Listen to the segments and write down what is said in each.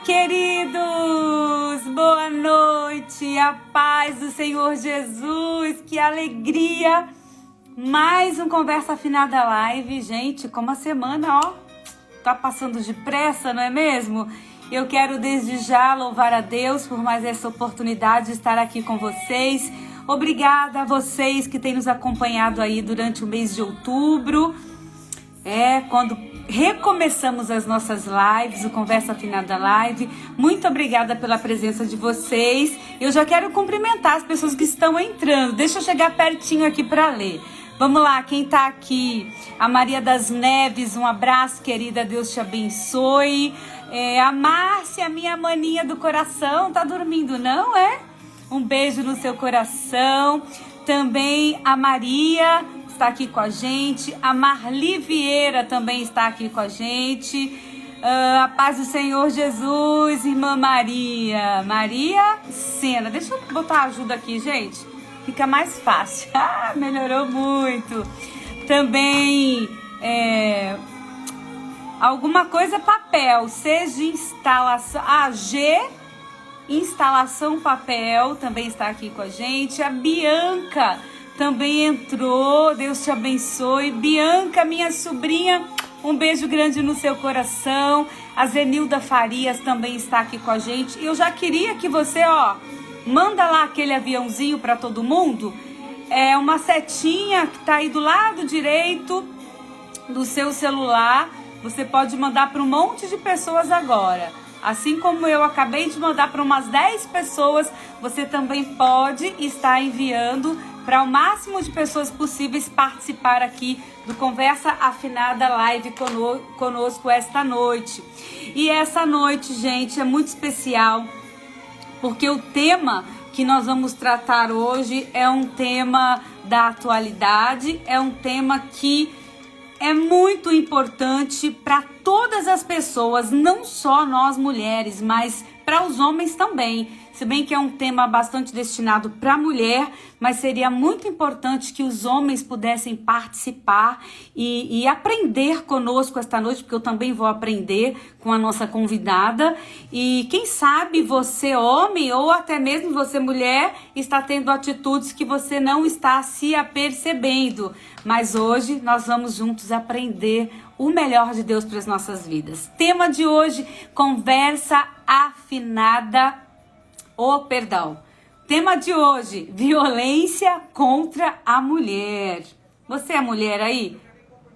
Queridos, boa noite, a paz do Senhor Jesus, que alegria! Mais um Conversa Afinada Live, gente, como a semana, tá passando depressa, não é mesmo? Eu quero desde já louvar a Deus por mais essa oportunidade de estar aqui com vocês. Obrigada a vocês que têm nos acompanhado aí durante o mês de outubro. Quando recomeçamos as nossas lives, o Conversa Afinada Live. Muito obrigada pela presença de vocês. Eu já quero cumprimentar as pessoas que estão entrando. Deixa eu chegar pertinho aqui para ler. Vamos lá, quem tá aqui? A Maria das Neves, um abraço, querida, Deus te abençoe. A Márcia, minha maninha do coração, tá dormindo não, é? Um beijo no seu coração. Também a Maria está aqui com a gente. A Marli Vieira também está aqui com a gente. A paz do Senhor Jesus, irmã Maria. Maria Sena. Deixa eu botar ajuda aqui, gente. Fica mais fácil. Melhorou muito. Também alguma coisa papel, seja instalação. Instalação papel também está aqui com a gente. A Bianca também entrou. Deus te abençoe. Bianca, minha sobrinha, um beijo grande no seu coração. A Zenilda Farias também está aqui com a gente. Eu já queria que você, manda lá aquele aviãozinho para todo mundo. É uma setinha que está aí do lado direito do seu celular. Você pode mandar para um monte de pessoas agora. Assim como eu acabei de mandar para umas 10 pessoas, você também pode estar enviando para o máximo de pessoas possíveis participar aqui do Conversa Afinada Live conosco esta noite. E essa noite, gente, é muito especial, porque o tema que nós vamos tratar hoje é um tema da atualidade, é um tema que é muito importante para todas as pessoas, não só nós mulheres, mas para os homens também. Se bem que é um tema bastante destinado para a mulher, mas seria muito importante que os homens pudessem participar e aprender conosco esta noite, porque eu também vou aprender com a nossa convidada. E quem sabe você, homem, ou até mesmo você, mulher, está tendo atitudes que você não está se apercebendo. Mas hoje nós vamos juntos aprender o melhor de Deus para as nossas vidas. Tema de hoje, Conversa Afinada. Tema de hoje, violência contra a mulher. Você é mulher aí?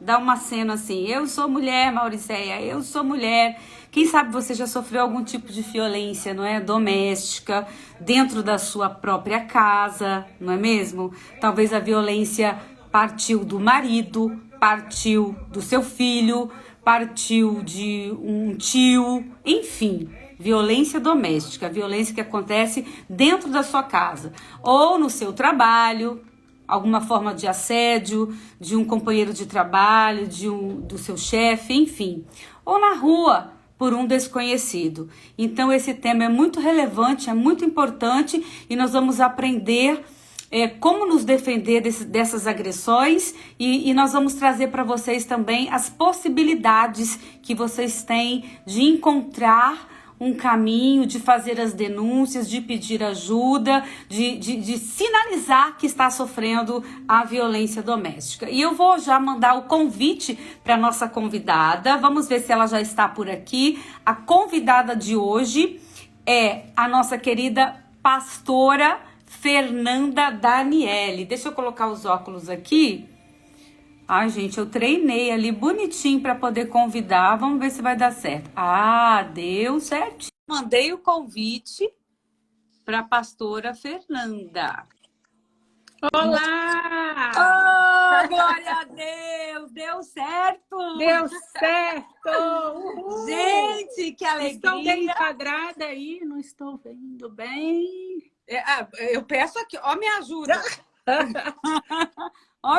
Dá uma cena assim, eu sou mulher, Mauriceia, eu sou mulher. Quem sabe você já sofreu algum tipo de violência, não é? Doméstica, dentro da sua própria casa, não é mesmo? Talvez a violência partiu do marido, partiu do seu filho, partiu de um tio, enfim. Violência doméstica, violência que acontece dentro da sua casa ou no seu trabalho, alguma forma de assédio de um companheiro de trabalho, do seu chefe, enfim, ou na rua por um desconhecido. Então esse tema é muito relevante, é muito importante e nós vamos aprender como nos defender dessas agressões e nós vamos trazer para vocês também as possibilidades que vocês têm de encontrar um caminho, de fazer as denúncias, de pedir ajuda, de sinalizar que está sofrendo a violência doméstica. E eu vou já mandar o convite para nossa convidada. Vamos ver se ela já está por aqui. A convidada de hoje é a nossa querida pastora Fernanda Daniele. Deixa eu colocar os óculos aqui. Ai, gente, eu treinei ali bonitinho para poder convidar. Vamos ver se vai dar certo. Deu certinho. Mandei o convite para a pastora Fernanda. Olá! Glória a Deus! Deu certo! Deu certo! Uhul. Gente, que alegria! Estou bem enquadrada aí, não estou vendo bem. Eu peço aqui, me ajuda!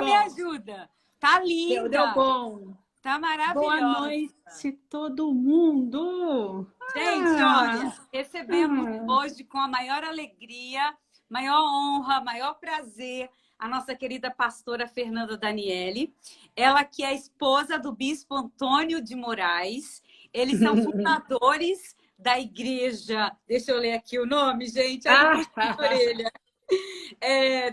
Me ajuda! Tá linda! Deu bom! Tá maravilhosa! Boa noite, todo mundo! Gente, olha, recebemos hoje com a maior alegria, maior honra, maior prazer, a nossa querida pastora Fernanda Daniele. Ela que é a esposa do bispo Antônio de Moraes. Eles são fundadores da igreja, deixa eu ler aqui o nome, gente, aí puxa a orelha.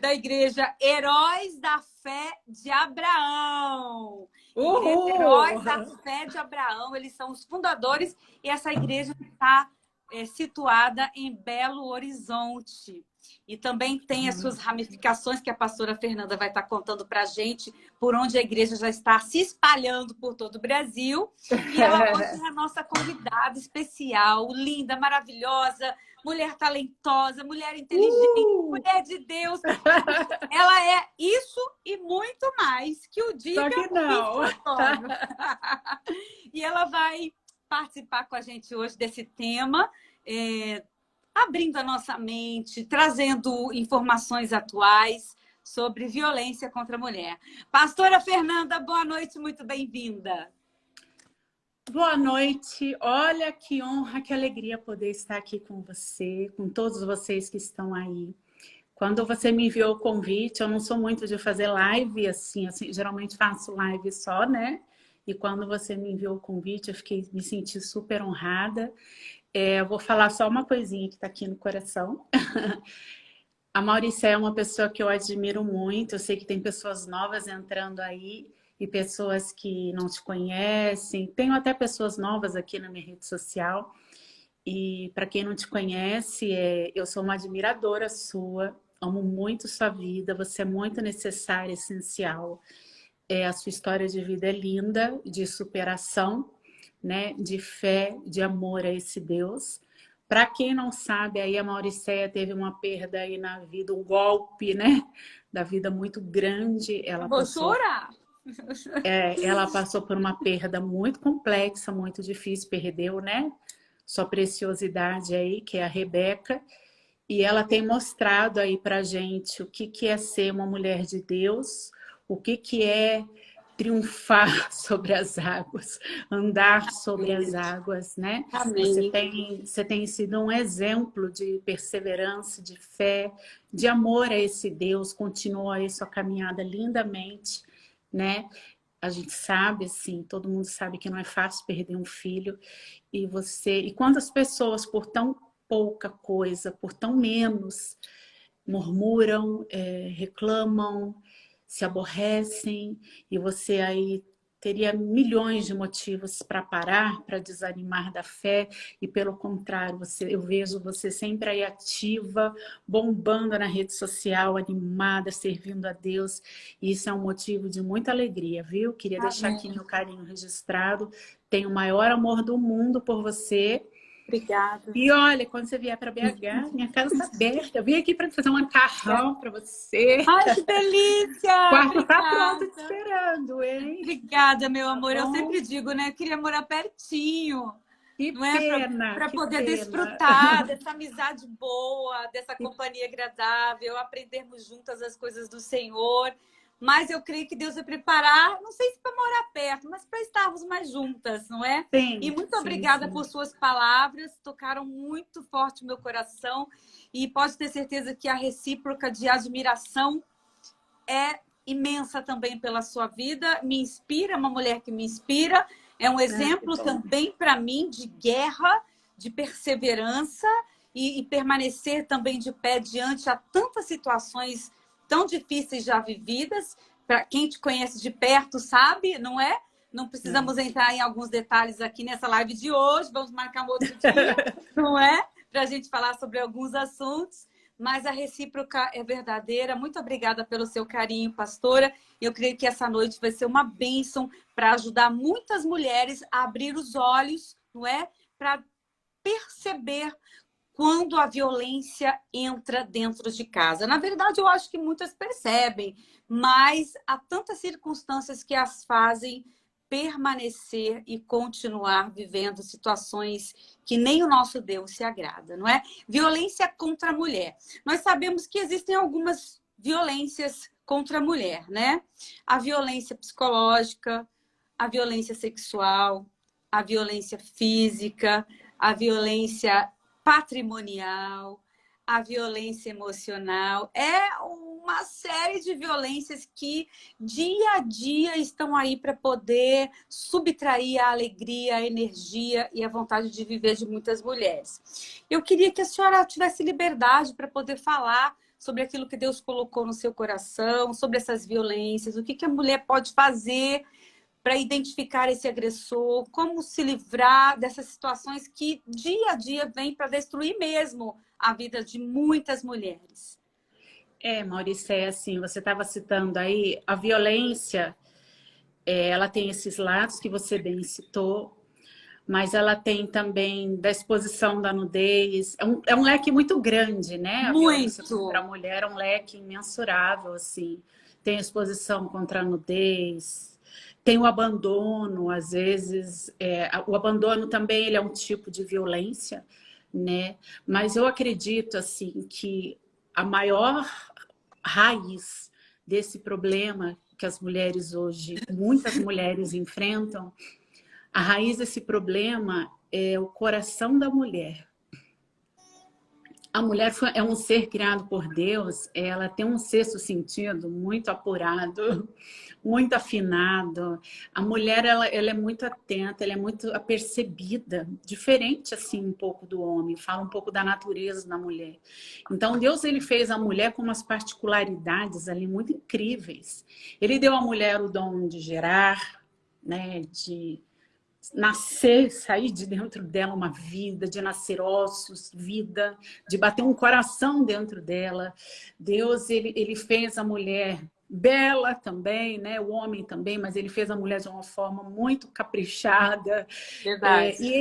Da igreja Heróis da Fé de Abraão. Igreja Heróis da Fé de Abraão, eles são os fundadores e essa igreja está situada em Belo Horizonte. E também tem as suas ramificações que a pastora Fernanda vai estar contando para a gente, por onde a igreja já está se espalhando por todo o Brasil. E ela hoje é a nossa convidada especial, linda, maravilhosa, mulher talentosa, mulher inteligente, mulher de Deus. Ela é isso e muito mais que o diga. Só que não. E ela vai participar com a gente hoje desse tema, abrindo a nossa mente, trazendo informações atuais sobre violência contra a mulher. Pastora Fernanda, boa noite, muito bem-vinda. Boa noite. Olha que honra, que alegria poder estar aqui com você, com todos vocês que estão aí. Quando você me enviou o convite, eu não sou muito de fazer live, assim, geralmente faço live só, né? E quando você me enviou o convite, me senti super honrada. Eu vou falar só uma coisinha que está aqui no coração. A Mauricéia é uma pessoa que eu admiro muito. Eu sei que tem pessoas novas entrando aí e pessoas que não te conhecem. Tenho até pessoas novas aqui na minha rede social. E para quem não te conhece, eu sou uma admiradora sua. Amo muito sua vida. Você é muito necessária, essencial. A sua história de vida é linda, de superação, né, de fé, de amor a esse Deus. Para quem não sabe, aí a Mauricéia teve uma perda aí na vida, um golpe, né, da vida muito grande. Vou chorar. Ela passou por uma perda muito complexa, muito difícil, perdeu, né, sua preciosidade aí, que é a Rebeca. E ela tem mostrado aí pra gente o que é ser uma mulher de Deus, o que é triunfar sobre as águas, andar sobre as águas, né? Amém. Você tem sido um exemplo de perseverança, de fé, de amor a esse Deus, continua aí sua caminhada lindamente, né? A gente sabe, assim, todo mundo sabe que não é fácil perder um filho. E quantas pessoas, por tão pouca coisa, por tão menos, murmuram, reclamam, se aborrecem, e você aí teria milhões de motivos para parar, para desanimar da fé, e pelo contrário, eu vejo você sempre aí ativa, bombando na rede social, animada, servindo a Deus, e isso é um motivo de muita alegria, viu? Queria deixar aqui meu carinho registrado, tenho o maior amor do mundo por você. Obrigada. E olha, quando você vier para BH, minha casa está aberta. Eu vim aqui para fazer um macarrão para você. Ai, que delícia! O quarto está pronto te esperando, hein? Obrigada, meu amor. Tá eu bom? sempre digo, né? Eu queria morar pertinho. Que Não é? pena, Para que poder pena. desfrutar dessa amizade boa, dessa companhia agradável, aprendermos juntas as coisas do Senhor. Mas eu creio que Deus vai preparar, não sei se para morar perto, mas para estarmos mais juntas, não é? Sim, e muito sim, obrigada sim. por suas palavras, tocaram muito forte o meu coração. E pode ter certeza que a recíproca de admiração é imensa também pela sua vida. Me inspira, é uma mulher que me inspira. É um exemplo também para mim de guerra, de perseverança e permanecer também de pé diante a tantas situações tão difíceis já vividas. Para quem te conhece de perto sabe, não é? Não precisamos entrar em alguns detalhes aqui nessa live de hoje. Vamos marcar um outro dia, não é? Para a gente falar sobre alguns assuntos. Mas a recíproca é verdadeira. Muito obrigada pelo seu carinho, pastora. Eu creio que essa noite vai ser uma bênção para ajudar muitas mulheres a abrir os olhos, não é? Para perceber quando a violência entra dentro de casa. Na verdade, eu acho que muitas percebem, mas há tantas circunstâncias que as fazem permanecer e continuar vivendo situações que nem o nosso Deus se agrada, não é? Violência contra a mulher. Nós sabemos que existem algumas violências contra a mulher, né? A violência psicológica, a violência sexual, a violência física, a violência patrimonial, a violência emocional. É uma série de violências que dia a dia estão aí para poder subtrair a alegria, a energia e a vontade de viver de muitas mulheres. Eu queria que a senhora tivesse liberdade para poder falar sobre aquilo que Deus colocou no seu coração, sobre essas violências, o que a mulher pode fazer para identificar esse agressor, como se livrar dessas situações que dia a dia vêm para destruir mesmo a vida de muitas mulheres. Maurícia, é assim, você estava citando aí, a violência, ela tem esses lados que você bem citou, mas ela tem também da exposição da nudez. É um leque muito grande, né? A violência contra a Muito! mulher é um leque imensurável, assim. Tem a exposição contra a nudez, tem o abandono, às vezes. O abandono também ele é um tipo de violência, né? Mas eu acredito, assim, que a maior raiz desse problema que as mulheres hoje, muitas mulheres enfrentam, a raiz desse problema é o coração da mulher. A mulher é um ser criado por Deus, ela tem um sexto sentido muito apurado, muito afinado. A mulher ela é muito atenta, ela é muito apercebida, diferente assim um pouco do homem, fala um pouco da natureza da mulher. Então Deus ele fez a mulher com umas particularidades ali muito incríveis. Ele deu à mulher o dom de gerar, né, de nascer, sair de dentro dela uma vida, de nascer ossos, vida, de bater um coração dentro dela. Deus, ele fez a mulher bela também, né? O homem também, mas ele fez a mulher de uma forma muito caprichada. Verdade. E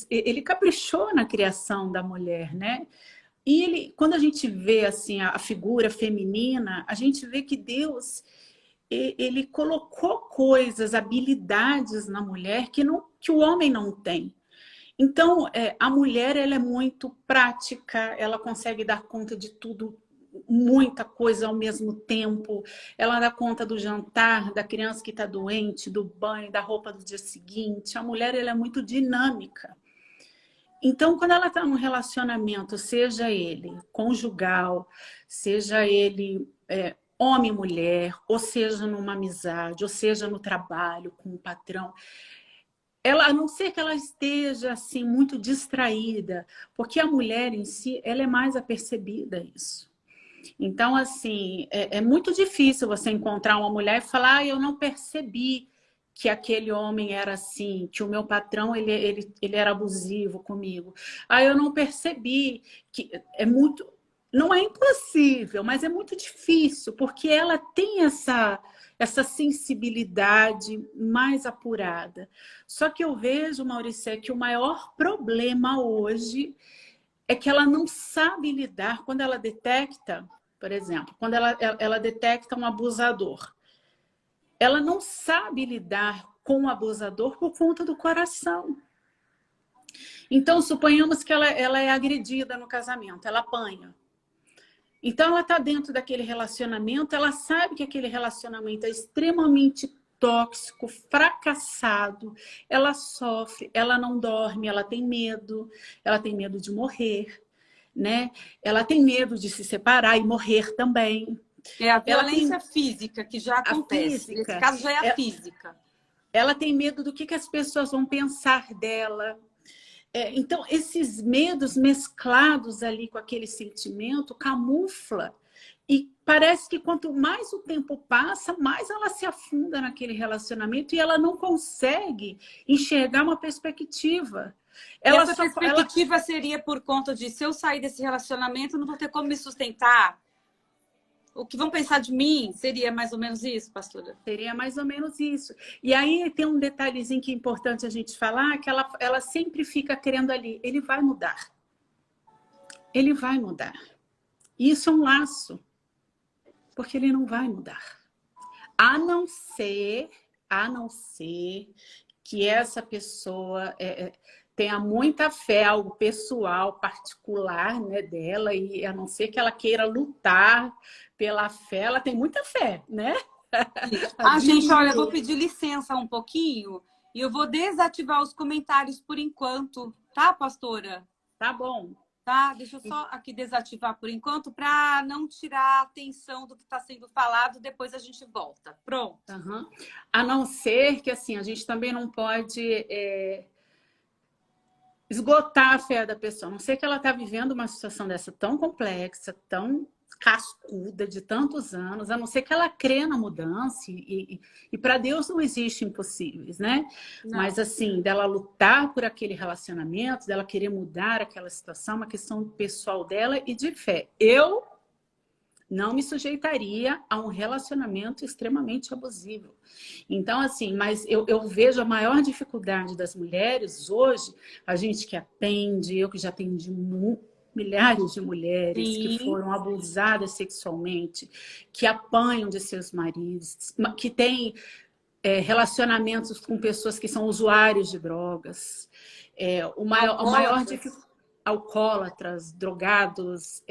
ele caprichou na criação da mulher, né? E quando a gente vê assim a figura feminina, a gente vê que Deus ele colocou coisas, habilidades na mulher que o homem não tem. Então, a mulher ela é muito prática, ela consegue dar conta de tudo, muita coisa ao mesmo tempo. Ela dá conta do jantar, da criança que está doente, do banho, da roupa do dia seguinte. A mulher ela é muito dinâmica. Então, quando ela está num relacionamento, seja ele conjugal, seja ele homem e mulher, ou seja numa amizade, ou seja no trabalho com o patrão, a não ser que ela esteja assim muito distraída, porque a mulher em si, ela é mais apercebida isso. Então, assim, é muito difícil você encontrar uma mulher e falar, eu não percebi que aquele homem era assim, que o meu patrão ele era abusivo comigo. Eu não percebi que é muito... Não é impossível, mas é muito difícil, porque ela tem essa sensibilidade mais apurada. Só que eu vejo, Maurícia, que o maior problema hoje é que ela não sabe lidar quando ela detecta, por exemplo, quando ela detecta um abusador. Ela não sabe lidar com o abusador por conta do coração. Então, suponhamos que ela é agredida no casamento, ela apanha. Então, ela está dentro daquele relacionamento, ela sabe que aquele relacionamento é extremamente tóxico, fracassado, ela sofre, ela não dorme, ela tem medo de morrer, né? Ela tem medo de se separar e morrer também. É a violência física que já acontece. Nesse caso já é a física. Ela tem medo do que as pessoas vão pensar dela. Então, esses medos mesclados ali com aquele sentimento camufla. E parece que quanto mais o tempo passa, mais ela se afunda naquele relacionamento e ela não consegue enxergar uma perspectiva. Essa perspectiva seria por conta de, se eu sair desse relacionamento, não vou ter como me sustentar. O que vão pensar de mim? Seria mais ou menos isso, pastora? Seria mais ou menos isso. E aí tem um detalhezinho que é importante a gente falar, que ela sempre fica querendo ali, ele vai mudar. Ele vai mudar. E isso é um laço, porque ele não vai mudar. A não ser que essa pessoa tenha muita fé, algo pessoal, particular, né, dela, e a não ser que ela queira lutar pela fé, ela tem muita fé, né? Gente, olha, eu vou pedir licença um pouquinho e eu vou desativar os comentários por enquanto, tá, pastora? Tá bom. tá? Deixa eu só aqui desativar por enquanto para não tirar a atenção do que está sendo falado, depois a gente volta. Pronto. Uhum. A não ser que, assim, a gente também não pode esgotar a fé da pessoa. A não ser que ela está vivendo uma situação dessa tão complexa, tão cascuda, de tantos anos, a não ser que ela crê na mudança. E para Deus não existe impossíveis, né? Não. Mas, assim, dela lutar por aquele relacionamento, dela querer mudar aquela situação, uma questão pessoal dela e de fé. Eu não me sujeitaria a um relacionamento extremamente abusivo. Então, assim, mas eu vejo a maior dificuldade das mulheres hoje, a gente que atende, eu que já atendi milhares de mulheres que Sim. foram abusadas sexualmente, que apanham de seus maridos, que têm relacionamentos com pessoas que são usuários de drogas. A maior dificuldade, alcoólatras, drogados,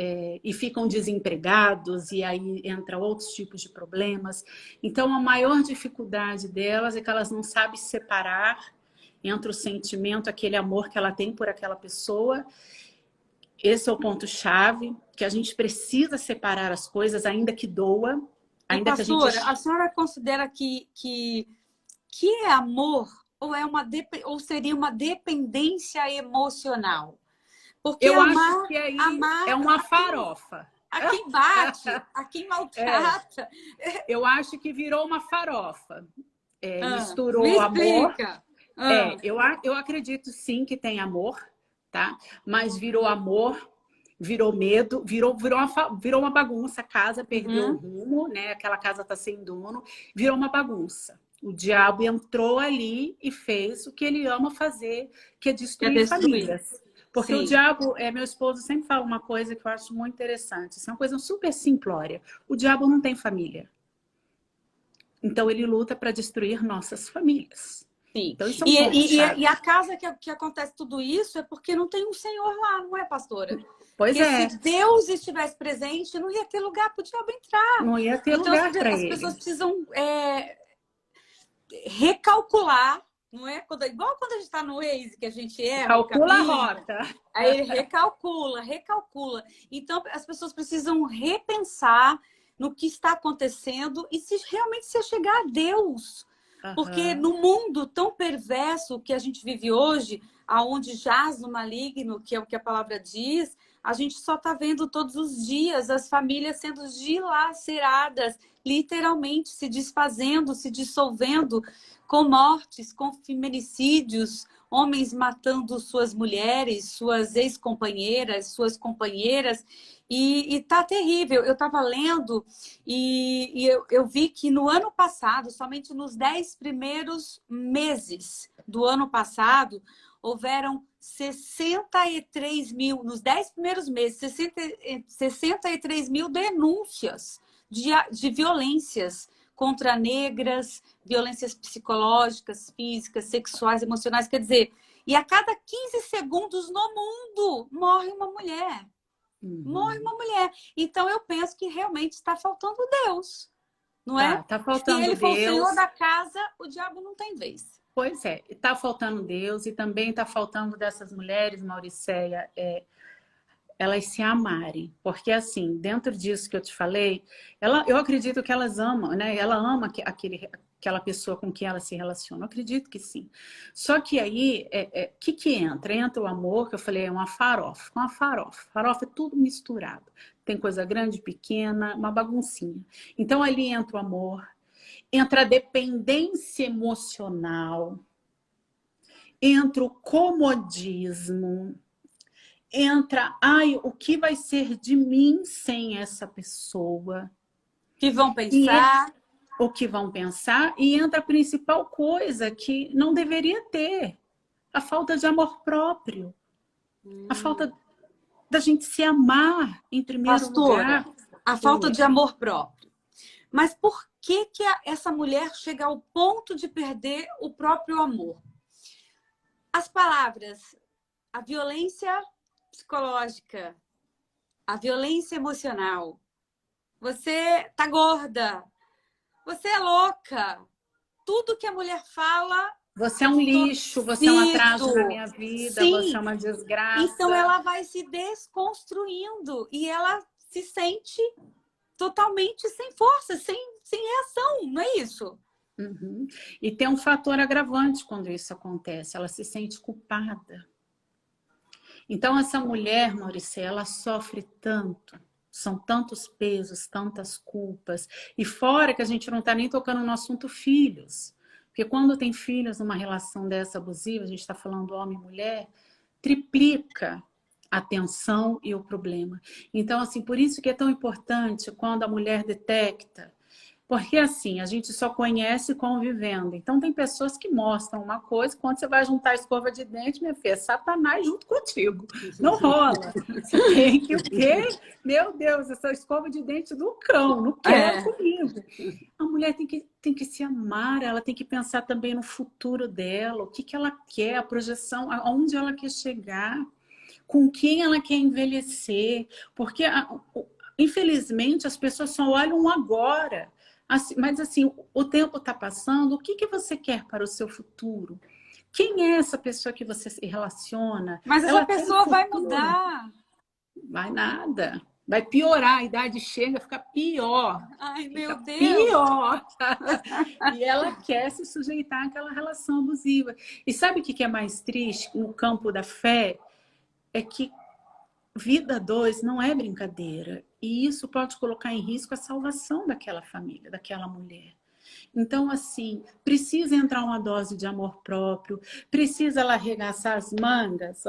e ficam desempregados, e aí entra outros tipos de problemas. Então, a maior dificuldade delas é que elas não sabem separar entre o sentimento, aquele amor que ela tem por aquela pessoa. Esse é o ponto-chave, que a gente precisa separar as coisas, ainda que doa, ainda que a gente... Pastora, a senhora considera que é amor ou seria uma dependência emocional? Porque Eu acho amar, que aí amar é uma farofa. a quem bate, a quem maltrata. Eu acho que virou uma farofa. Me Misturou amor. explica. Eu acredito sim que tem amor, tá? Mas virou amor, virou medo, virou uma bagunça. A casa perdeu o rumo, né? Aquela casa tá sem dono, virou uma bagunça. O diabo entrou ali e fez o que ele ama fazer, que é É destruir destruir. famílias. Porque o Sim. diabo, meu esposo sempre fala uma coisa que eu acho muito interessante. Isso é uma coisa super simplória. O diabo não tem família. Então ele luta para destruir nossas famílias. Sim. Então isso é um ponto-chave. E a casa que acontece tudo isso é porque não tem um Senhor lá, não é, pastora? Pois Porque é. se Deus estivesse presente, não ia ter lugar para o diabo entrar. Não ia ter Então lugar para as ele. pessoas precisam recalcular, não é? Igual quando a gente está no Waze, que a gente erra Calcula a o caminho, rota. aí ele recalcula. Então as pessoas precisam repensar no que está acontecendo e se realmente se chegar a Deus. Porque no mundo tão perverso que a gente vive hoje, aonde jaz no maligno, que é o que a palavra diz, a gente só está vendo todos os dias as famílias sendo dilaceradas, literalmente se desfazendo, se dissolvendo, com mortes, com feminicídios, homens matando suas mulheres, suas ex-companheiras, suas companheiras, e tá terrível. Eu estava lendo e eu vi que no ano passado, somente nos 10 primeiros meses do ano passado, houveram 63 mil, nos 10 primeiros meses, 63 mil denúncias de violências contra negras, violências psicológicas, físicas, sexuais, emocionais. Quer dizer, e a cada 15 segundos no mundo morre uma mulher. Morre uma mulher. Então eu penso que realmente está faltando Deus. Não é? Tá faltando Se ele for o Deus. Senhor da casa, o diabo não tem vez. Pois é, está faltando Deus e também está faltando dessas mulheres, Mauricéia, elas se amarem. Porque, assim, dentro disso que eu te falei, eu acredito que elas amam, né? Ela ama aquela pessoa com quem ela se relaciona. Eu acredito que sim. Só que aí, o que entra? Entra o amor, que eu falei, é uma farofa. Uma farofa. Farofa é tudo misturado. Tem coisa grande, pequena, uma baguncinha. Então, ali entra o amor, entra a dependência emocional, entra o comodismo, entra, o que vai ser de mim sem essa pessoa? Que vão pensar. O que vão pensar, e entra a principal coisa que não deveria ter, a falta de amor próprio, a falta da gente se amar em primeiro lugar. A falta de amor próprio. Mas por que essa mulher chega ao ponto de perder o próprio amor? As palavras, a violência psicológica, a violência emocional. Você tá gorda, você é louca. Tudo que a mulher fala Você é um lixo, você é um atraso na minha vida, você é Sim. uma desgraça. Então ela vai se desconstruindo e ela se sente totalmente sem força, sem reação, não é isso? Uhum. E tem um fator agravante quando isso acontece, ela se sente culpada. Então essa mulher, Maurícia, ela sofre tanto, são tantos pesos, tantas culpas, e fora que a gente não está nem tocando no assunto filhos, porque quando tem filhos numa relação dessa abusiva, a gente está falando homem e mulher, triplica a tensão e o problema. Então, assim, por isso que é tão importante quando a mulher detecta. Porque assim, a gente só conhece convivendo. Então tem pessoas que mostram uma coisa, quando você vai juntar a escova de dente, minha filha, é Satanás junto contigo. Não rola. Você tem que o quê? Meu Deus, essa escova de dente do cão, não quero comigo. A mulher tem que se amar, ela tem que pensar também no futuro dela, o que, que ela quer, a projeção, aonde ela quer chegar, com quem ela quer envelhecer. Porque, infelizmente, as pessoas só olham o agora. Assim, mas assim, o tempo está passando, o que, que você quer para o seu futuro? Quem é essa pessoa que você se relaciona? Mas essa Ela tem pessoa vai futuro? mudar. Vai nada. Vai piorar, a idade chega, fica pior. Ai, meu Deus! Pior! E ela quer se sujeitar àquela relação abusiva. E sabe o que é mais triste no campo da fé? É que vida 2 não é brincadeira. E isso pode colocar em risco a salvação daquela família, daquela mulher. Então, assim, precisa entrar uma dose de amor próprio, precisa ela arregaçar as mangas,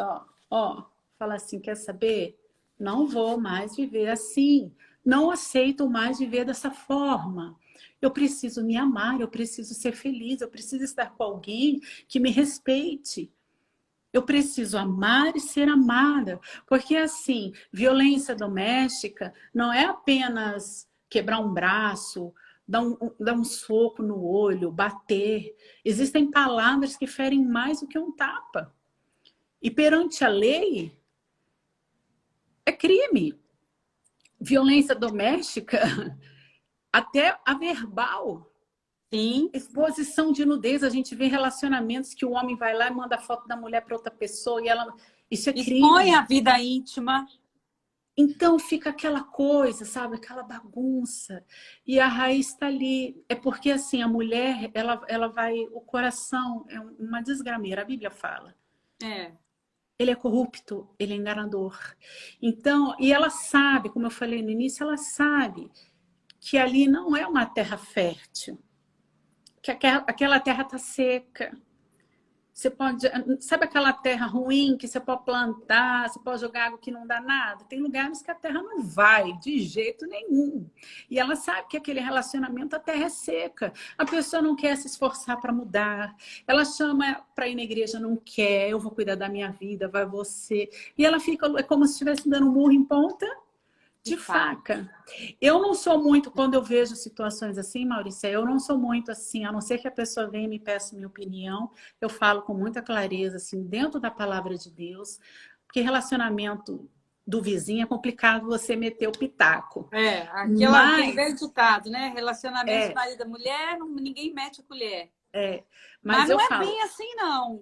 falar assim, quer saber? Não vou mais viver assim, não aceito mais viver dessa forma. Eu preciso me amar, eu preciso ser feliz, eu preciso estar com alguém que me respeite. Eu preciso amar e ser amada, porque assim, violência doméstica não é apenas quebrar um braço, dar um soco no olho, bater. Existem palavras que ferem mais do que um tapa. E perante a lei, é crime. Violência doméstica, até a verbal. Sim. Exposição de nudez, a gente vê relacionamentos que o homem vai lá e manda foto da mulher para outra pessoa e ela... Isso é crime. Expõe a vida íntima. Então fica aquela coisa, sabe? Aquela bagunça. E a raiz está ali. É porque assim, a mulher, ela vai... O coração é uma desgrameira, a Bíblia fala. É. Ele é corrupto, ele é enganador. Então, e ela sabe, como eu falei no início, ela sabe que ali não é uma terra fértil. Que aquela terra está seca. Você pode, sabe aquela terra ruim que você pode plantar, você pode jogar água que não dá nada? Tem lugares que a terra não vai de jeito nenhum. E ela sabe que aquele relacionamento, a terra é seca. A pessoa não quer se esforçar para mudar. Ela chama para ir na igreja, não quer. Eu vou cuidar da minha vida, vai você. E ela fica, é como se estivesse dando um murro em ponta de faca. Eu não sou muito, quando eu vejo situações assim, Maurícia, eu não sou muito assim, a não ser que a pessoa venha e me peça minha opinião, eu falo com muita clareza, assim, dentro da palavra de Deus, porque relacionamento do vizinho é complicado você meter o pitaco. É, aquele velho ditado, né? Relacionamento marido e mulher, ninguém mete a colher. Mas não é bem assim, não.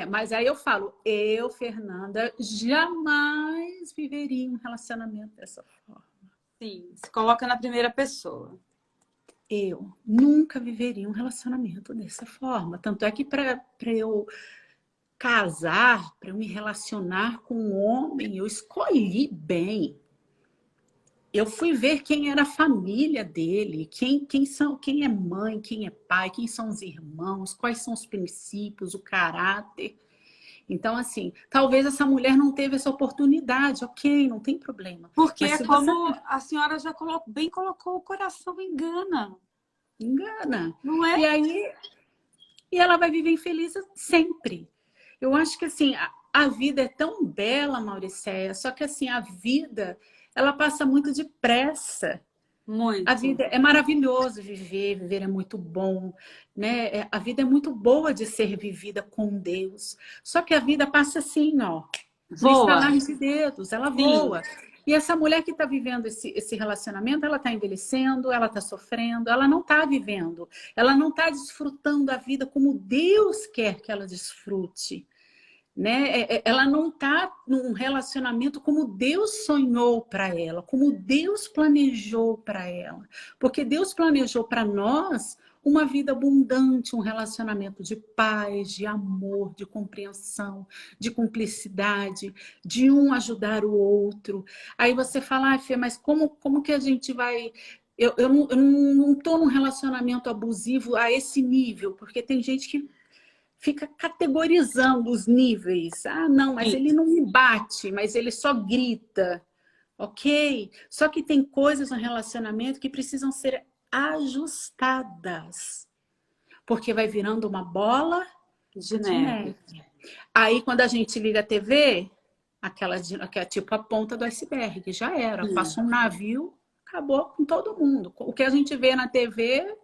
Mas aí eu falo, eu, Fernanda, jamais viveria um relacionamento dessa forma. Sim, se coloca na primeira pessoa. Eu nunca viveria um relacionamento dessa forma. Tanto é que para eu casar, para eu me relacionar com um homem, eu escolhi bem. Eu fui ver quem era a família dele, quem é mãe, quem é pai, quem são os irmãos, quais são os princípios, o caráter. Então, assim, talvez essa mulher não teve essa oportunidade, ok, não tem problema. Porque é como a senhora já bem colocou, o coração engana. Engana. Não é? E aí, ela vai viver infeliz sempre. Eu acho que, assim, a vida é tão bela, Mauricéia, só que, assim, a vida, ela passa muito depressa. Muito. A vida é maravilhoso viver é muito bom, né? A vida é muito boa de ser vivida com Deus. Só que a vida passa assim, ó, no estalar de dedos, ela voa. E essa mulher que está vivendo esse relacionamento, ela está envelhecendo, ela está sofrendo, ela não está vivendo, ela não está desfrutando a vida como Deus quer que ela desfrute. Né? Ela não está num relacionamento como Deus sonhou para ela, como Deus planejou para ela. Porque Deus planejou para nós uma vida abundante, um relacionamento de paz, de amor, de compreensão, de cumplicidade, de um ajudar o outro. Aí você fala, Fê, mas como que a gente vai... Eu não estou num relacionamento abusivo a esse nível, porque tem gente que fica categorizando os níveis. Ah, não, mas ele não me bate, mas ele só grita. Ok? Só que tem coisas no relacionamento que precisam ser ajustadas. Porque vai virando uma bola De de neve. neve. Aí, quando a gente liga a TV, aquela que é tipo a ponta do iceberg, já era. Passa um navio, acabou com todo mundo. O que a gente vê na TV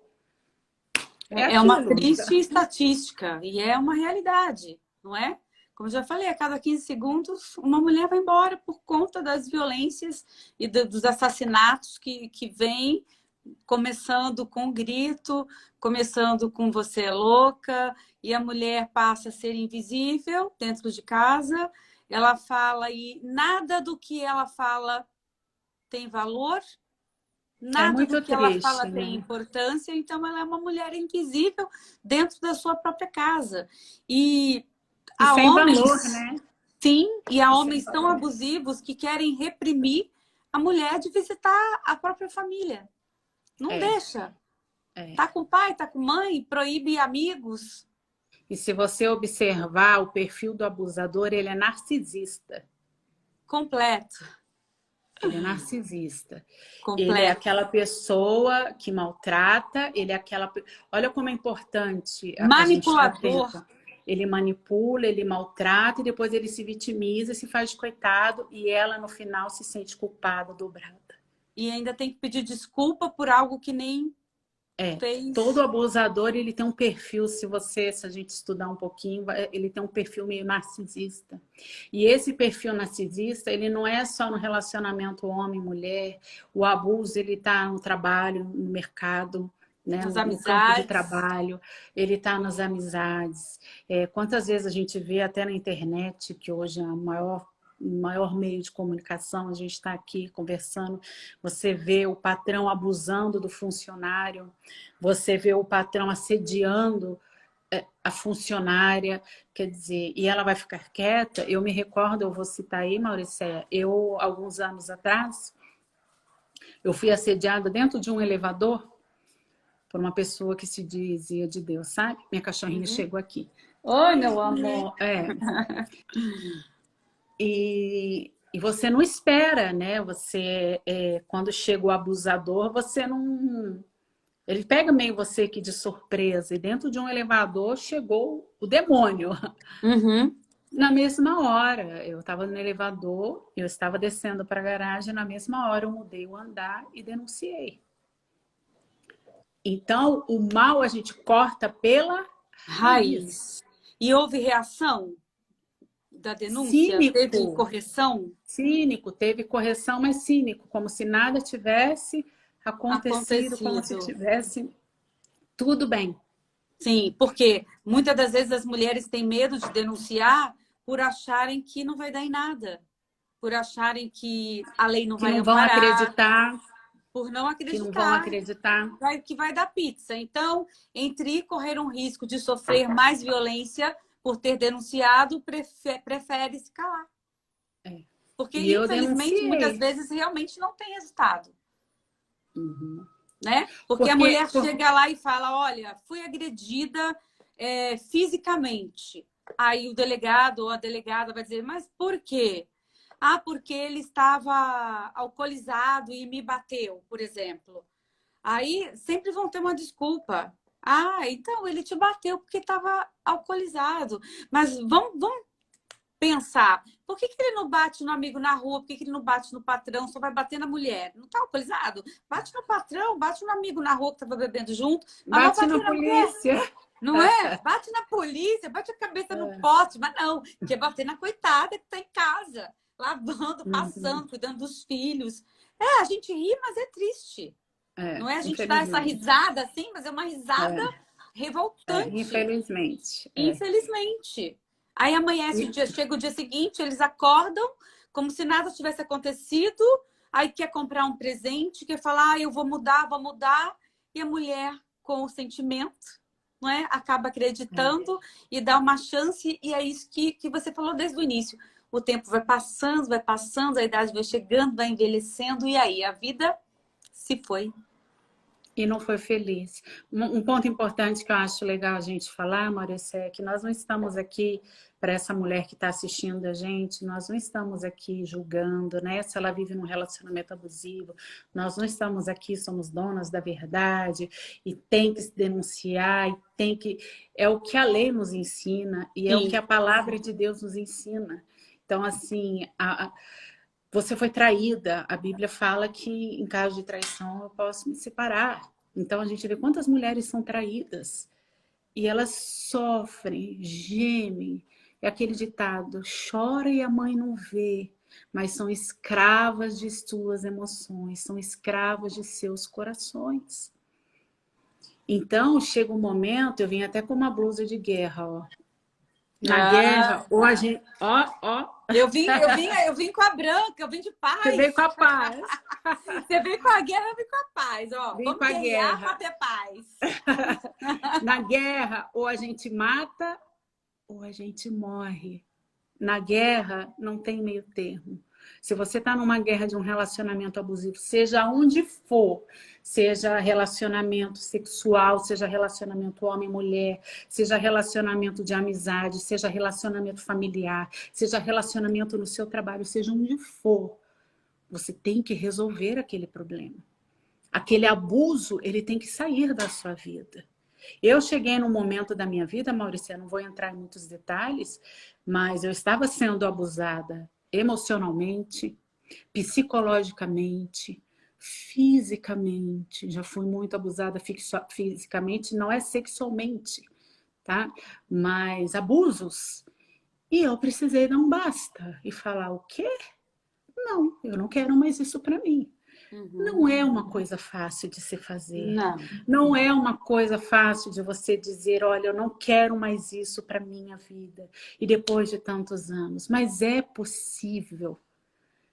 É uma triste estatística e é uma realidade, não é? Como eu já falei, a cada 15 segundos uma mulher vai embora por conta das violências e dos assassinatos que vêm, começando com grito, começando com você é louca, e a mulher passa a ser invisível dentro de casa, ela fala e nada do que ela fala tem valor, nada do que ela fala tem importância, então ela é uma mulher invisível dentro da sua própria casa. E há sem homens, valor, né? Sim, e há homens tão abusivos que querem reprimir a mulher de visitar a própria família. Não deixa. Tá com o pai, tá com mãe, proíbe amigos. E se você observar o perfil do abusador, ele é narcisista. Completo. Ele é narcisista. Completo. Ele é aquela pessoa que maltrata, ele é aquela... Olha como é importante manipulador. Ele manipula, ele maltrata e depois ele se vitimiza, se faz de coitado e ela no final se sente culpada, dobrada. E ainda tem que pedir desculpa por algo que nem fez. Todo abusador, ele tem um perfil, se a gente estudar um pouquinho, ele tem um perfil meio narcisista. E esse perfil narcisista, ele não é só no relacionamento homem-mulher, o abuso, ele está no trabalho, no mercado, né? No campo de trabalho, ele está nas amizades. Quantas vezes a gente vê até na internet, que hoje é a maior meio de comunicação, a gente está aqui conversando, você vê o patrão abusando do funcionário, você vê o patrão assediando a funcionária, quer dizer, e ela vai ficar quieta. Eu me recordo, eu vou citar aí, Mauricéia, alguns anos atrás, eu fui assediada dentro de um elevador por uma pessoa que se dizia de Deus, sabe? Minha cachorrinha chegou aqui. Oi, meu amor! E você não espera, né? Quando chega o abusador, você não... Ele pega meio você aqui de surpresa. E dentro de um elevador chegou o demônio. Na mesma hora, eu estava no elevador, eu estava descendo para a garagem, na mesma hora eu mudei o andar e denunciei. Então, o mal a gente corta pela raiz. E houve reação da denúncia? Cínico. Teve correção? Cínico, teve correção, mas cínico, como se nada tivesse acontecido. Como se tivesse tudo bem. Sim, porque muitas das vezes as mulheres têm medo de denunciar por acharem que não vai dar em nada, por acharem que a lei não vai amparar, vão acreditar, por não acreditar, que não vão acreditar, que vai dar pizza. Então, entre correr um risco de sofrer mais violência por ter denunciado, prefere se calar. Porque, infelizmente, muitas vezes realmente não tem resultado. Né? Porque a mulher chega lá e fala, olha, fui agredida fisicamente. Aí o delegado ou a delegada vai dizer, mas por quê? Ah, porque ele estava alcoolizado e me bateu, por exemplo. Aí sempre vão ter uma desculpa. Ah, então ele te bateu porque estava alcoolizado. Mas vamos pensar, por que ele não bate no amigo na rua? Por que ele não bate no patrão? Só vai bater na mulher? Não está alcoolizado? Bate no patrão, bate no amigo na rua que estava bebendo junto. Mas bate na polícia. Mulher. Não é? Bate na polícia, bate a cabeça no poste. Mas não, quer bater na coitada que está em casa. lavando, Uhum. passando, cuidando dos filhos. É, a gente ri, mas é triste. Não é a gente dar essa Infelizmente. risada assim, mas é uma risada revoltante, Infelizmente. infelizmente. Aí amanhece o dia, chega o dia seguinte, eles acordam como se nada tivesse acontecido, aí quer comprar um presente, quer falar, eu vou mudar, e a mulher com o sentimento, não é? Acaba acreditando e dá uma chance, e é isso que você falou desde o início. O tempo vai passando, a idade vai chegando, vai envelhecendo, e aí a vida se foi. E não foi feliz. Um ponto importante que eu acho legal a gente falar, Maurícia, é que nós não estamos aqui, para essa mulher que está assistindo a gente, nós não estamos aqui julgando, né? Se ela vive num relacionamento abusivo, nós não estamos aqui, somos donas da verdade, e tem que se denunciar, e tem que. É o que a lei nos ensina, e é o que Sim. a palavra de Deus nos ensina. Então, assim, você foi traída. A Bíblia fala que em caso de traição eu posso me separar. Então a gente vê quantas mulheres são traídas e elas sofrem, gemem. É aquele ditado: chora e a mãe não vê, mas são escravas de suas emoções, são escravas de seus corações. Então chega um momento, eu vim até com uma blusa de guerra, ó. Na Ah, guerra, ou a gente. Ó, eu vim com a branca, eu vim de você veio com paz. a paz. Você veio com a guerra, eu vim com a paz. Ó, Vim com vamos a guerrear para guerra. ter paz. Na guerra, ou a gente mata ou a gente morre. Na guerra, não tem meio termo. Se você está numa guerra de um relacionamento abusivo, seja onde for, seja relacionamento sexual, seja relacionamento homem-mulher, seja relacionamento de amizade, seja relacionamento familiar, seja relacionamento no seu trabalho, seja onde for, você tem que resolver aquele problema. Aquele abuso, ele tem que sair da sua vida. Eu cheguei num momento da minha vida, Maurícia, eu não vou entrar em muitos detalhes, mas eu estava sendo abusada emocionalmente, psicologicamente, fisicamente. Já fui muito abusada fisicamente, não é sexualmente, tá? Mas abusos. E eu precisei dar um basta e falar: o quê? Não, eu não quero mais isso para mim. Uhum. Não é uma coisa fácil de se fazer. Não. Não é uma coisa fácil de você dizer: olha, eu não quero mais isso para minha vida. E depois de tantos anos. Mas é possível.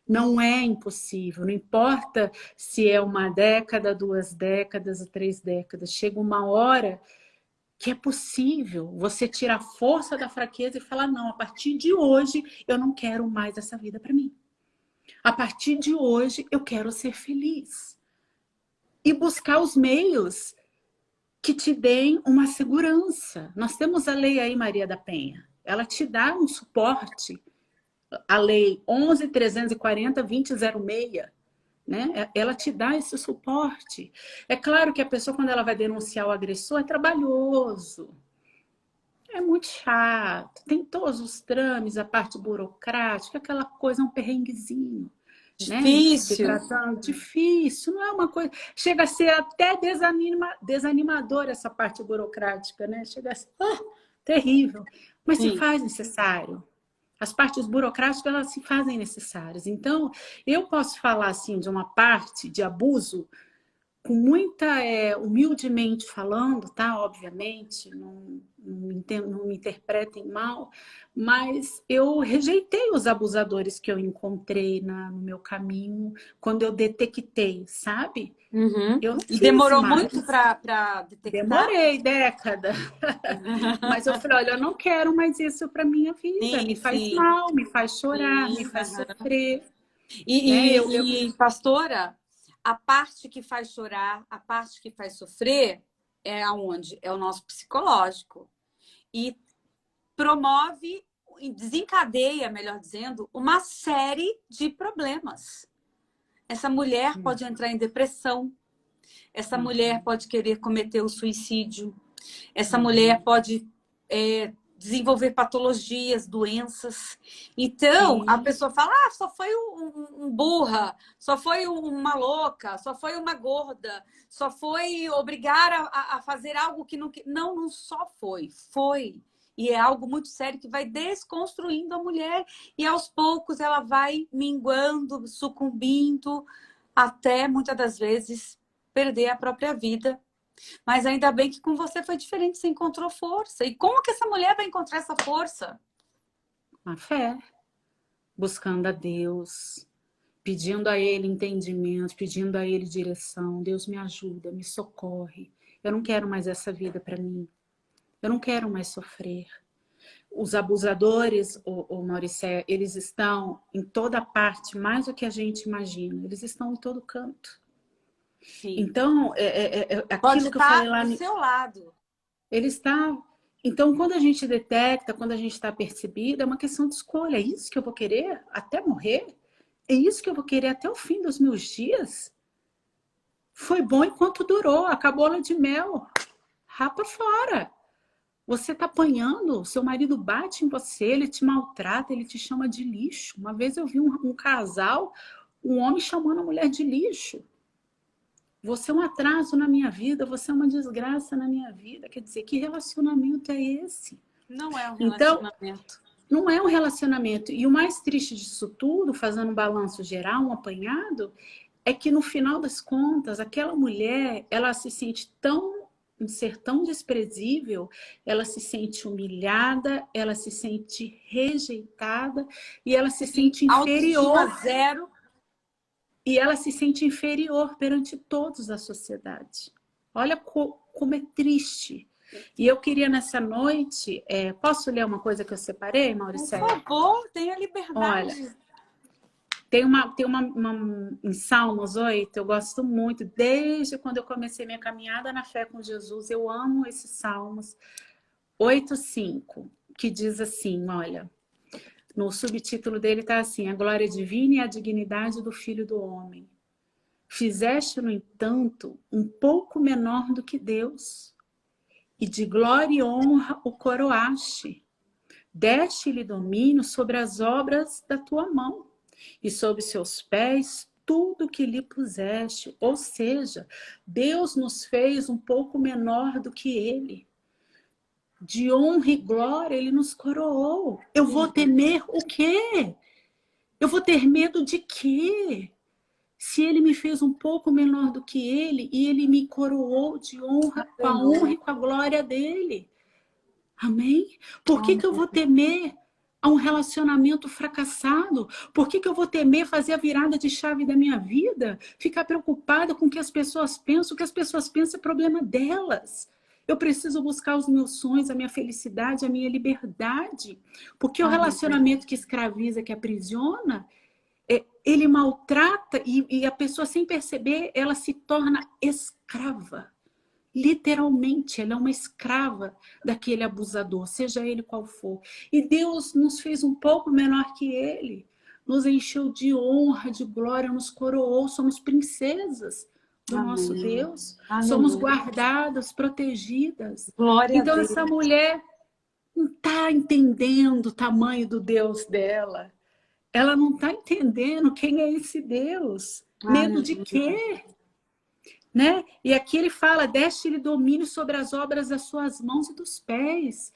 Não é impossível. Não importa se é uma década, 2 décadas ou 3 décadas. Chega uma hora que é possível você tirar a força da fraqueza e falar: não, a partir de hoje eu não quero mais essa vida para mim. A partir de hoje eu quero ser feliz. E buscar os meios que te deem uma segurança. Nós temos a lei aí, Maria da Penha. Ela te dá um suporte. A lei 11.340.2006, né? Ela te dá esse suporte. É claro que a pessoa, quando ela vai denunciar o agressor, é trabalhoso. É muito chato. Tem todos os trâmites, a parte burocrática, aquela coisa, um perrenguezinho. Né? Se Difícil. tratando difícil, não é uma coisa. Chega a ser até desanimador essa parte burocrática, né? Chega a ser terrível. Mas se Sim. faz necessário. As partes burocráticas, elas se fazem necessárias. Então, eu posso falar assim de uma parte de abuso com muita, humildemente falando, tá? Obviamente, não me interpretem mal, mas eu rejeitei os abusadores que eu encontrei no meu caminho quando eu detectei, sabe? Uhum. Eu não E quis demorou muito mais. para detectar? Demorei década, mas eu falei: olha, eu não quero mais isso para minha vida. Me Sim, faz sim, mal, me faz chorar, me sim. faz Aham. sofrer, né? Pastora, a parte que faz chorar, a parte que faz sofrer é aonde? É o nosso psicológico. E promove, desencadeia, melhor dizendo, uma série de problemas. Essa mulher pode entrar em depressão, essa mulher pode querer cometer o suicídio, essa mulher pode desenvolver patologias, doenças. Então, a Sim. pessoa fala: ah, só foi um burra, só foi uma louca, só foi uma gorda, só foi obrigar a fazer algo que não... Não, não só foi. Foi. E é algo muito sério que vai desconstruindo a mulher. E aos poucos ela vai minguando, sucumbindo, até muitas das vezes perder a própria vida. Mas ainda bem que com você foi diferente, você encontrou força. E como que essa mulher vai encontrar essa força? A fé, buscando a Deus, pedindo a Ele entendimento, pedindo a Ele direção. Deus me ajuda, me socorre. Eu não quero mais essa vida para mim. Eu não quero mais sofrer. Os abusadores, o Mauricé, eles estão em toda parte, mais do que a gente imagina. Eles estão em todo canto. Sim. Então, Pode aquilo que eu estar falei lá... do seu lado. Ele está... Então, quando a gente detecta, quando a gente está percebido, é uma questão de escolha. É isso que eu vou querer até morrer? É isso que eu vou querer até o fim dos meus dias? Foi bom enquanto durou, acabou a lua de mel. Rapa fora. Você está apanhando, seu marido bate em você, ele te maltrata, ele te chama de lixo. Uma vez eu vi um casal, um homem chamando a mulher de lixo. Você é um atraso na minha vida, você é uma desgraça na minha vida. Quer dizer, que relacionamento é esse? Não é um Então, relacionamento. não é um relacionamento. E o mais triste disso tudo, fazendo um balanço geral, um apanhado, é que no final das contas, aquela mulher, ela se sente um ser tão desprezível, ela se sente humilhada, ela se sente rejeitada e ela se sente inferior. Autoestima zero. E ela se sente inferior perante todos da sociedade. Olha como é triste. E eu queria nessa noite... posso ler uma coisa que eu separei, Mauricéia? Por favor, tenha liberdade. Olha, tem em Salmos 8, eu gosto muito, desde quando eu comecei minha caminhada na fé com Jesus, eu amo esses Salmos 8:5, que diz assim, olha, no subtítulo dele está assim, a glória divina e a dignidade do Filho do Homem. Fizeste, no entanto, um pouco menor do que Deus, e de glória e honra o coroaste. Deste-lhe domínio sobre as obras da tua mão, e sob seus pés tudo que lhe puseste. Ou seja, Deus nos fez um pouco menor do que ele. De honra e glória ele nos coroou. Eu vou temer o quê? Eu vou ter medo de quê? Se ele me fez um pouco menor do que ele e ele me coroou de honra, com a honra e com a glória dele. Amém? Por que eu vou temer a um relacionamento fracassado? Por que eu vou temer fazer a virada de chave da minha vida? Ficar preocupada com o que as pessoas pensam? O que as pessoas pensam é problema delas. Eu preciso buscar os meus sonhos, a minha felicidade, a minha liberdade. Porque o relacionamento que escraviza, que aprisiona, ele maltrata e a pessoa, sem perceber, ela se torna escrava. Literalmente, ela é uma escrava daquele abusador, seja ele qual for. E Deus nos fez um pouco menor que ele. Nos encheu de honra, de glória, nos coroou. Somos princesas do nosso Deus. Somos guardadas, protegidas. Glória então, a Deus. essa mulher não está entendendo o tamanho do Deus dela. Ela não está entendendo quem é esse Deus. Medo de quê? Né? E aqui ele fala, deste-lhe domínio sobre as obras das suas mãos e dos pés.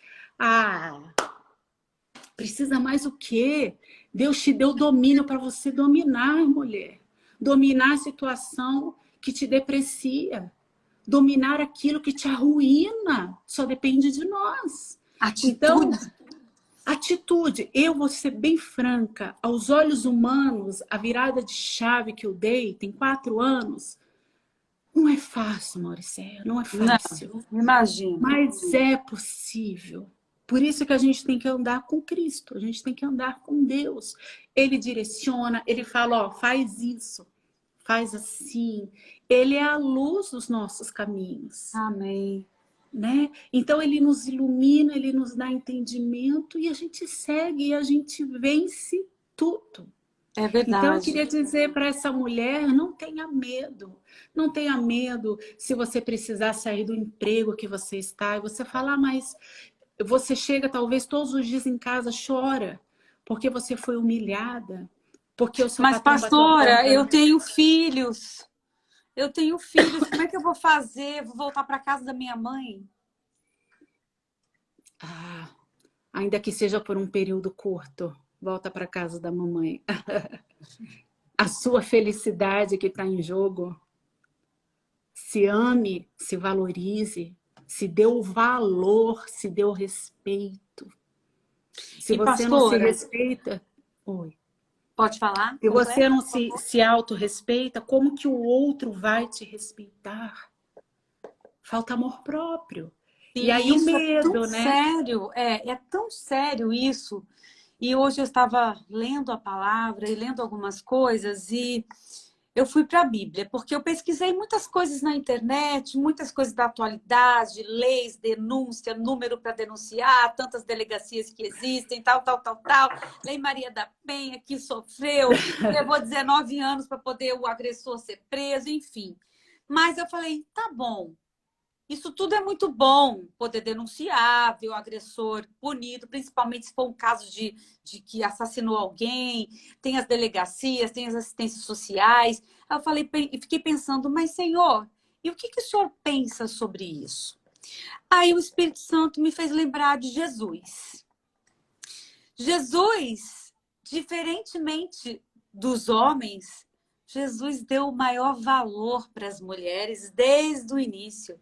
Precisa mais o quê? Deus te deu domínio para você dominar, mulher. Dominar a situação que te deprecia. Dominar aquilo que te arruína. Só depende de nós. Então, atitude. Eu vou ser bem franca. Aos olhos humanos, a virada de chave que eu dei, tem 4 anos... Não é fácil, Mauricéia, não é fácil. Não, imagino. Mas é possível. Por isso que a gente tem que andar com Cristo, a gente tem que andar com Deus. Ele direciona, ele fala, ó, faz isso, faz assim. Ele é a luz dos nossos caminhos. Amém. Né? Então ele nos ilumina, ele nos dá entendimento e a gente segue e a gente vence tudo. É verdade. Então, eu queria dizer para essa mulher, não tenha medo. Não tenha medo se você precisar sair do emprego que você está. E você fala, mas você chega talvez todos os dias em casa, chora, porque você foi humilhada. Porque o seu mas, pastora, eu tenho filhos. Eu tenho filhos. Como é que eu vou fazer? Vou voltar para casa da minha mãe? ainda que seja por um período curto, volta para casa da mamãe. A sua felicidade que está em jogo, se ame, se valorize, se dê o valor, se dê o respeito. Se E você não se pastora, respeita... Oi. pode falar? Se você Completa, não por favor. se autorrespeita, como que o outro vai te respeitar? Falta amor próprio. E aí Sim, o isso é tão medo, né? sério, é tão sério isso. E hoje eu estava lendo a palavra e lendo algumas coisas e eu fui para a Bíblia, porque eu pesquisei muitas coisas na internet, muitas coisas da atualidade, leis, denúncia, número para denunciar, tantas delegacias que existem, tal, tal, tal, tal. Lei Maria da Penha, que sofreu, levou 19 anos para poder o agressor ser preso, enfim. Mas eu falei, tá bom. Isso tudo é muito bom, poder denunciar, ver o agressor punido, principalmente se for um caso de que assassinou alguém, tem as delegacias, tem as assistências sociais. Aí eu falei, fiquei pensando, mas Senhor, e o que o Senhor pensa sobre isso? Aí o Espírito Santo me fez lembrar de Jesus. Jesus, diferentemente dos homens, Jesus deu o maior valor para as mulheres desde o início.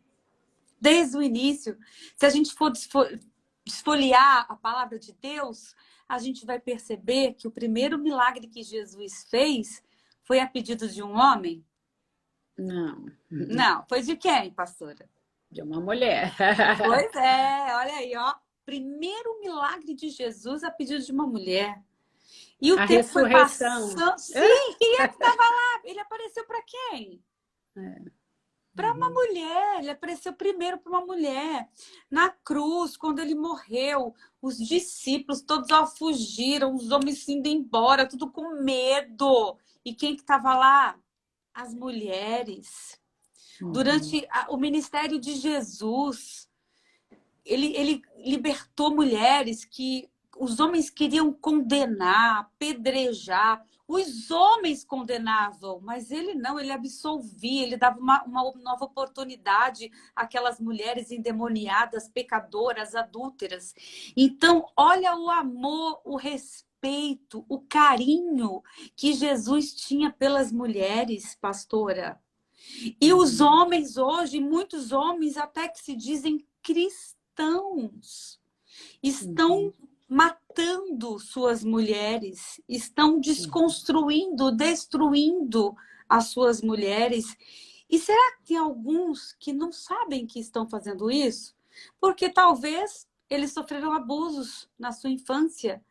Desde o início. Se a gente for esfoliar a palavra de Deus, a gente vai perceber que o primeiro milagre que Jesus fez foi a pedido de um homem? Não. Não, foi de quem, pastora? De uma mulher. Pois é, olha aí, ó. Primeiro milagre de Jesus a pedido de uma mulher. E o A tempo foi ressurreição. passando. Sim, quem é que estava lá? Ele apareceu para quem? Para uma mulher, ele apareceu primeiro para uma mulher. Na cruz, quando ele morreu, os discípulos todos fugiram, os homens indo embora, tudo com medo. E quem que estava lá? As mulheres. Durante o ministério de Jesus, ele libertou mulheres que os homens queriam condenar, apedrejar. Os homens condenavam, mas ele não, ele absolvia, ele dava uma nova oportunidade àquelas mulheres endemoniadas, pecadoras, adúlteras. Então, olha o amor, o respeito, o carinho que Jesus tinha pelas mulheres, pastora. E os homens hoje, muitos homens até que se dizem cristãos, estão matando suas mulheres, estão desconstruindo, destruindo as suas mulheres. E será que tem alguns que não sabem que estão fazendo isso? Porque talvez eles sofreram abusos na sua infância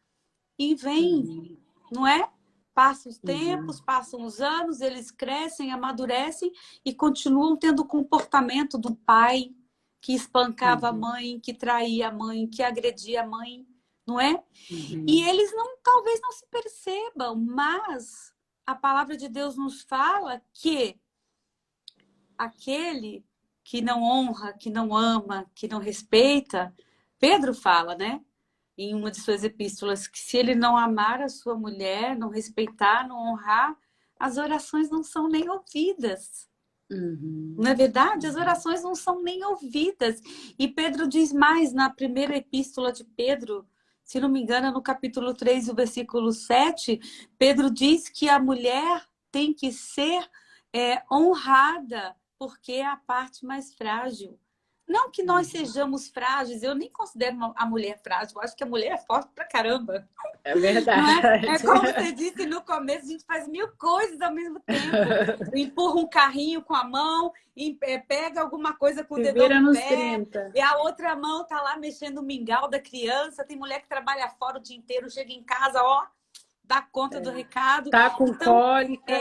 e vêm, não é? Passam os tempos, passam os anos, eles crescem, amadurecem e continuam tendo o comportamento do pai que espancava a mãe, que traía a mãe, que agredia a mãe, não é? E eles não, talvez não se percebam, mas a palavra de Deus nos fala que aquele que não honra, que não ama, que não respeita, Pedro fala, né? Em uma de suas epístolas, que se ele não amar a sua mulher, não respeitar, não honrar, as orações não são nem ouvidas. Não é verdade? As orações não são nem ouvidas. E Pedro diz mais na primeira epístola de Pedro, se não me engano, no capítulo 3, o versículo 7, Pedro diz que a mulher tem que ser honrada, porque é a parte mais frágil. Não que nós sejamos frágeis, eu nem considero a mulher frágil, eu acho que a mulher é forte pra caramba. É Não é? verdade. É como você disse no começo, a gente faz mil coisas ao mesmo tempo. Empurra um carrinho com a mão, pega alguma coisa com o Se dedão vira do nos pé, 30. e a outra mão tá lá mexendo o mingau da criança. Tem mulher que trabalha fora o dia inteiro, chega em casa, ó, dá conta do recado. Tá com Então, cólica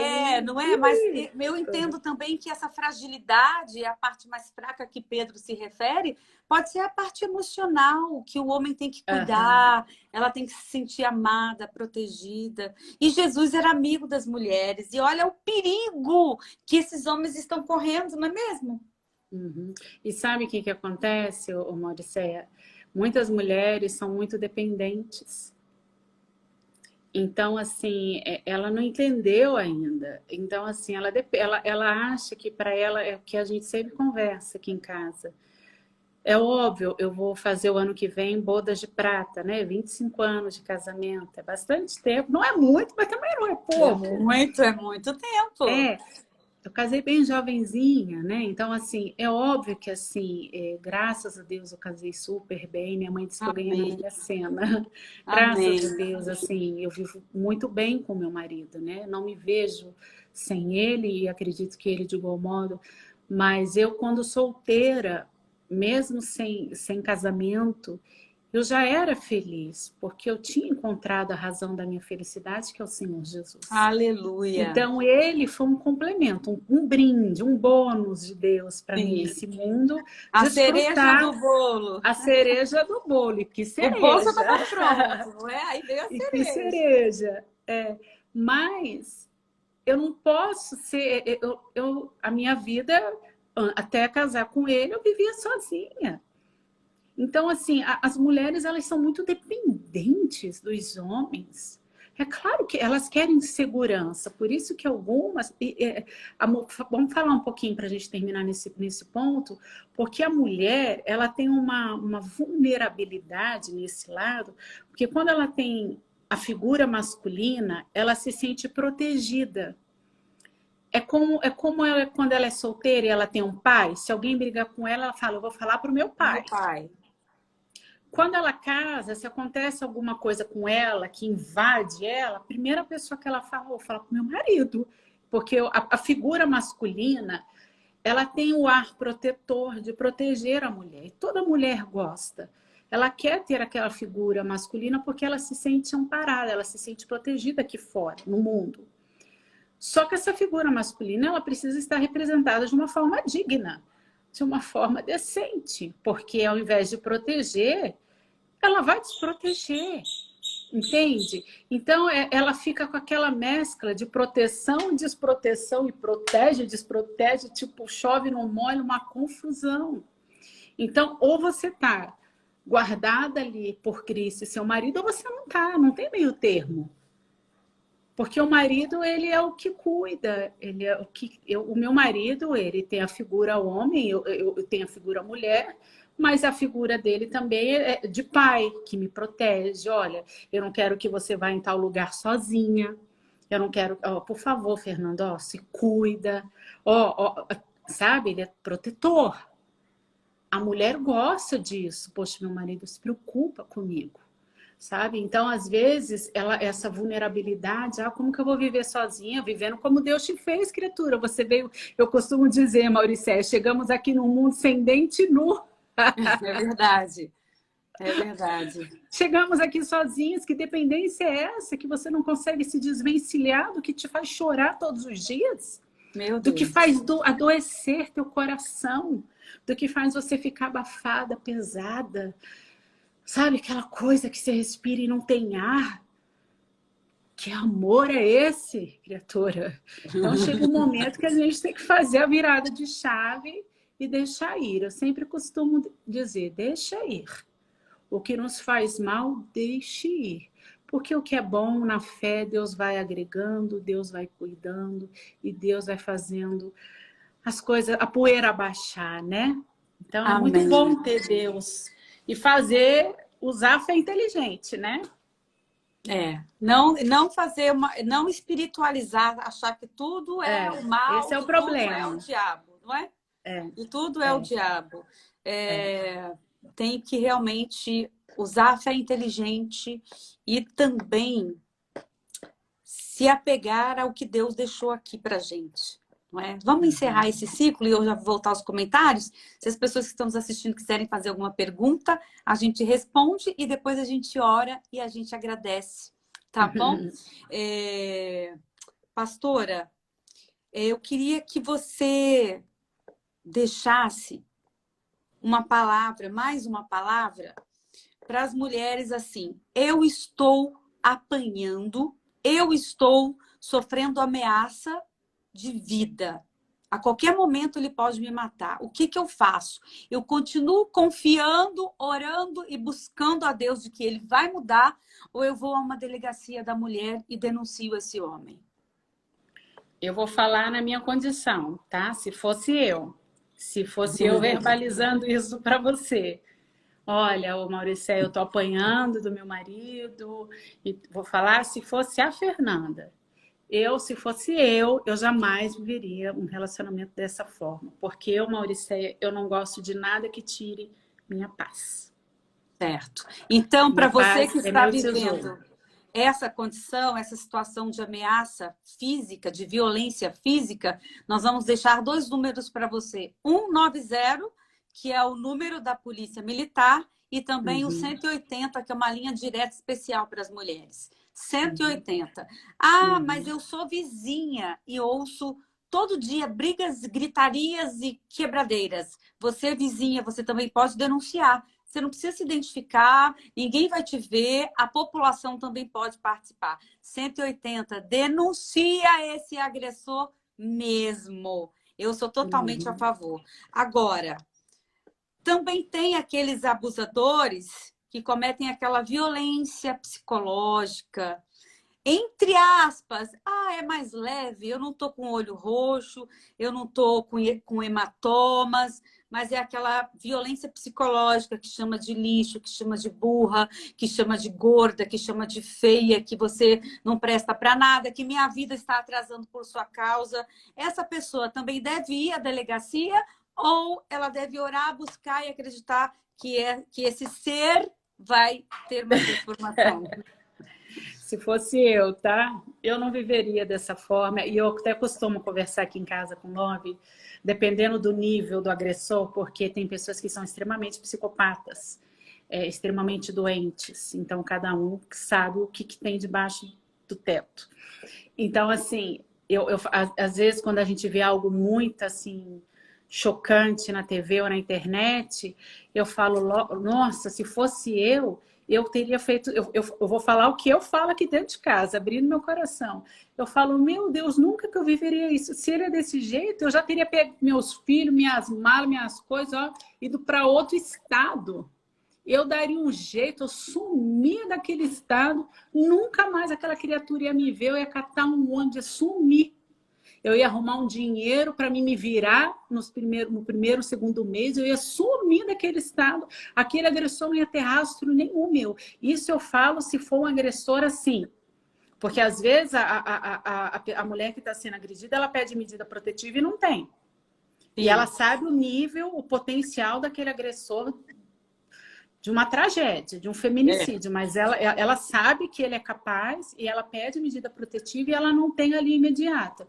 não aí. é? Mas eu entendo também que essa fragilidade, a parte mais fraca que Pedro se refere, pode ser a parte emocional, que o homem tem que cuidar, ela tem que se sentir amada, protegida. E Jesus era amigo das mulheres. E olha o perigo que esses homens estão correndo, não é mesmo? E sabe o que acontece, Mauricéia? Muitas mulheres são muito dependentes. Então, assim, ela não entendeu ainda. Então, assim, ela acha que para ela é o que a gente sempre conversa aqui em casa. É óbvio, eu vou fazer o ano que vem bodas de prata, né? 25 anos de casamento, é bastante tempo. Não é muito, mas também não é pouco. É muito tempo. É, eu casei bem jovenzinha, né? Então, assim, é óbvio que, assim, graças a Deus eu casei super bem. Minha mãe disse que eu ganhei na Amém, Mega Sena. Graças a amém. Deus, assim, eu vivo muito bem com meu marido, né? Não me vejo sem ele e acredito que ele de igual modo. Mas eu, quando solteira, mesmo sem casamento, eu já era feliz, porque eu tinha encontrado a razão da minha felicidade, que é o Senhor Jesus. Aleluia. Então, ele foi um complemento, um brinde, um bônus de Deus para mim Sim. nesse mundo, A cereja desfrutar do bolo. a cereja do bolo. E que O bolo já cereja! estava pronto, não é? Aí veio a E que cereja. cereja! É, mas eu não posso ser. A minha vida, até casar com ele, eu vivia sozinha. Então, assim, as mulheres, elas são muito dependentes dos homens. É claro que elas querem segurança, por isso que algumas... vamos falar um pouquinho para a gente terminar nesse ponto, porque a mulher, ela tem uma vulnerabilidade nesse lado, porque quando ela tem a figura masculina, ela se sente protegida. É como ela, quando ela é solteira e ela tem um pai, se alguém brigar com ela, ela fala, eu vou falar para o meu Meu pai. pai. Quando ela casa, se acontece alguma coisa com ela que invade ela, a primeira pessoa que ela fala, eu vou falar com meu marido. Porque a figura masculina, ela tem o ar protetor de proteger a mulher. E toda mulher gosta. Ela quer ter aquela figura masculina porque ela se sente amparada, ela se sente protegida aqui fora, no mundo. Só que essa figura masculina, ela precisa estar representada de uma forma digna, de uma forma decente. Porque ao invés de proteger, ela vai desproteger, entende? Então, ela fica com aquela mescla de proteção, desproteção e protege, desprotege, tipo, chove, não molha, uma confusão. Então, ou você tá guardada ali por Cristo e seu marido, ou você não tá, não tem meio termo. Porque o marido, ele é o que cuida, ele é o que... o meu marido, ele tem a figura homem, eu tenho a figura mulher, mas a figura dele também é de pai, que me protege. Olha, eu não quero que você vá em tal lugar sozinha, eu não quero... por favor, Fernando, se cuida. Sabe, ele é protetor. A mulher gosta disso. Poxa, meu marido se preocupa comigo. Sabe? Então, às vezes, essa vulnerabilidade, como que eu vou viver sozinha, vivendo como Deus te fez, criatura? Você veio, eu costumo dizer, Mauricé, chegamos aqui num mundo sem dente nu. É verdade. É verdade. Chegamos aqui sozinhos, que dependência é essa? Que você não consegue se desvencilhar do que te faz chorar todos os dias? Meu Do que Deus. faz adoecer teu coração? Do que faz você ficar abafada, pesada? Sabe aquela coisa que você respira e não tem ar? Que amor é esse, criatura? Então chega um momento que a gente tem que fazer a virada de chave e deixar ir. Eu sempre costumo dizer, deixa ir. O que nos faz mal, deixe ir. Porque o que é bom na fé, Deus vai agregando, Deus vai cuidando e Deus vai fazendo as coisas, a poeira abaixar, né? Então é muito Amém. bom ter Deus e fazer, usar a fé inteligente, né? Não fazer não espiritualizar, achar que tudo é o Esse mal, é o que tudo é o problema. diabo, não é? É, Que tudo é o é, diabo. é. Tem que realmente usar a fé inteligente e também se apegar ao que Deus deixou aqui pra gente. Não é? Vamos encerrar esse ciclo e eu já vou voltar aos comentários. Se as pessoas que estão nos assistindo quiserem fazer alguma pergunta, a gente responde e depois a gente ora e a gente agradece. Tá bom? Pastora, eu queria que você deixasse uma palavra, mais uma palavra, para as mulheres assim: eu estou apanhando, eu estou sofrendo ameaça de vida. A qualquer momento ele pode me matar. O que eu faço? Eu continuo confiando, orando e buscando a Deus de que ele vai mudar, ou eu vou a uma delegacia da mulher e denuncio esse homem? Eu vou falar na minha condição, tá? Se fosse eu. Se fosse eu verbalizando isso para você. Olha, ô Maurício, eu tô apanhando do meu marido. E vou falar, se fosse a Fernanda. Se fosse eu jamais viveria um relacionamento dessa forma. Porque eu, Mauricéia, eu não gosto de nada que tire minha paz. Certo. Então, para Minha você paz que é está meu tesouro. vivendo essa condição, essa situação de ameaça física, de violência física, nós vamos deixar 2 números para você. 190, que é o número da Polícia Militar, e também o 180, que é uma linha direta especial para as mulheres. 180. Ah, mas eu sou vizinha e ouço todo dia brigas, gritarias e quebradeiras. Você, vizinha, você também pode denunciar. Você não precisa se identificar, ninguém vai te ver, a população também pode participar. 180, denuncia esse agressor mesmo. Eu sou totalmente a favor. Agora, também tem aqueles abusadores que cometem aquela violência psicológica, entre aspas, é mais leve, eu não estou com olho roxo, eu não estou com hematomas, mas é aquela violência psicológica que chama de lixo, que chama de burra, que chama de gorda, que chama de feia, que você não presta para nada, que minha vida está atrasando por sua causa. Essa pessoa também deve ir à delegacia ou ela deve orar, buscar e acreditar que esse ser vai ter uma transformação? Se fosse eu, tá? Eu não viveria dessa forma. E eu até costumo conversar aqui em casa com o Nove, dependendo do nível do agressor, porque tem pessoas que são extremamente psicopatas, extremamente doentes. Então, cada um sabe o que tem debaixo do teto. Então, assim, às vezes, quando a gente vê algo muito, assim, chocante na TV ou na internet, eu falo, nossa, se fosse eu teria feito... Eu vou falar o que eu falo aqui dentro de casa, abrindo meu coração. Eu falo, meu Deus, nunca que eu viveria isso. Se ele é desse jeito, eu já teria pego meus filhos, minhas malas, minhas coisas, ido para outro estado. Eu daria um jeito, eu sumia daquele estado, nunca mais aquela criatura ia me ver, eu ia catar um ônibus, ia sumir. Eu ia arrumar um dinheiro para mim me virar no primeiro, segundo mês, eu ia sumir daquele estado, aquele agressor não ia ter rastro nenhum meu. Isso eu falo se for um agressor assim. Porque às vezes a mulher que está sendo agredida, ela pede medida protetiva e não tem. Sim. E ela sabe o nível, o potencial daquele agressor de uma tragédia, de um feminicídio, mas ela sabe que ele é capaz e ela pede medida protetiva e ela não tem ali imediata.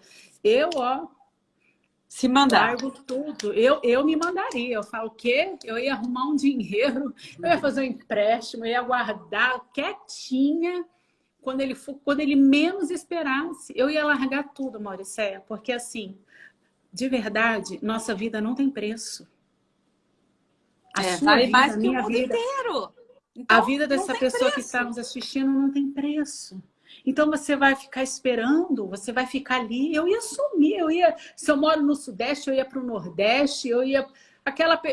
Se mandar. Largo tudo. Eu me mandaria. Eu falo o quê? Eu ia arrumar um dinheiro, eu ia fazer um empréstimo, eu ia guardar quietinha quando ele menos esperasse. Eu ia largar tudo, Mauricéia, porque assim, de verdade, nossa vida não tem preço. Vale mais que o mundo inteiro. Então, a vida dessa pessoa que está nos assistindo não tem preço. Então você vai ficar esperando, você vai ficar ali. Eu ia sumir, se eu moro no Sudeste, eu ia para o Nordeste,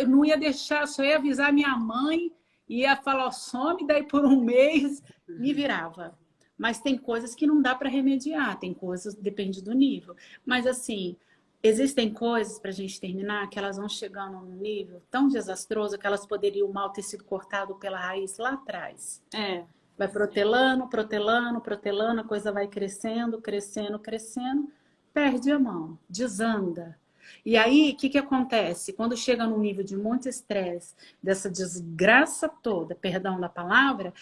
não ia deixar, só ia avisar minha mãe, ia falar, some, daí por um mês me virava. Mas tem coisas que não dá para remediar, tem coisas, depende do nível. Mas assim, existem coisas, para a gente terminar, que elas vão chegando a um nível tão desastroso que elas poderiam mal ter sido cortado pela raiz lá atrás. Vai protelando, protelando, protelando, a coisa vai crescendo, crescendo, crescendo, perde a mão, desanda. E aí, o que acontece? Quando chega num nível de muito estresse, dessa desgraça toda, perdão da palavra,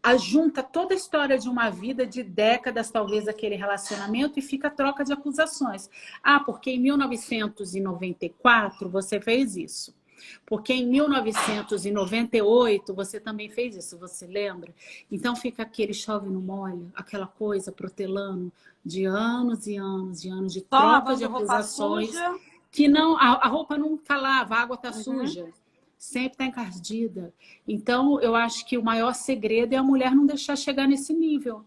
ajunta toda a história de uma vida de décadas, talvez, aquele relacionamento e fica a troca de acusações. Porque em 1994 você fez isso. Porque em 1998 você também fez isso, você lembra? Então fica aquele chove no molho, aquela coisa protelando de anos e anos e anos de troca de acusações. Que não, a roupa não tá lava, a água tá suja. Sempre está encardida. Então, eu acho que o maior segredo é a mulher não deixar chegar nesse nível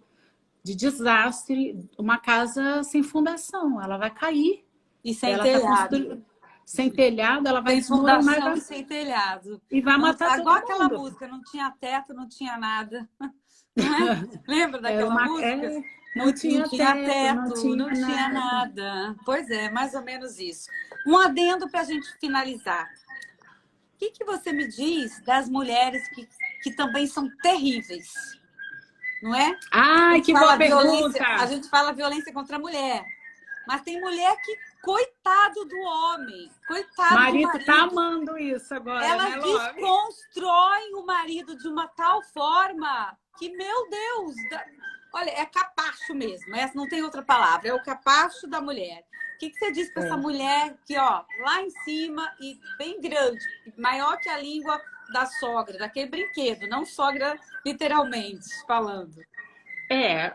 de desastre, uma casa sem fundação. Ela vai cair. E sem telhado. Sem telhado, ela vai desmoronar. Sem telhado. E vai matar todo igual mundo. Aquela música, não tinha teto, não tinha nada. Não é? Lembra daquela música? Não tinha teto, não não tinha tinha nada. nada. Pois é, mais ou menos isso. Um adendo para a gente finalizar. O que você me diz das mulheres que também são terríveis, não é? Ai, que boa pergunta! A gente fala violência contra a mulher, mas tem mulher que, coitado do homem, coitado do Marido tá marido, amando isso agora, né, elas Love? desconstroem o marido de uma tal forma que, meu Deus, olha, é capacho mesmo, essa não tem outra palavra, é o capacho da mulher. O que você diz para essa mulher que, ó, lá em cima e bem grande, maior que a língua da sogra, daquele brinquedo, não sogra literalmente falando. É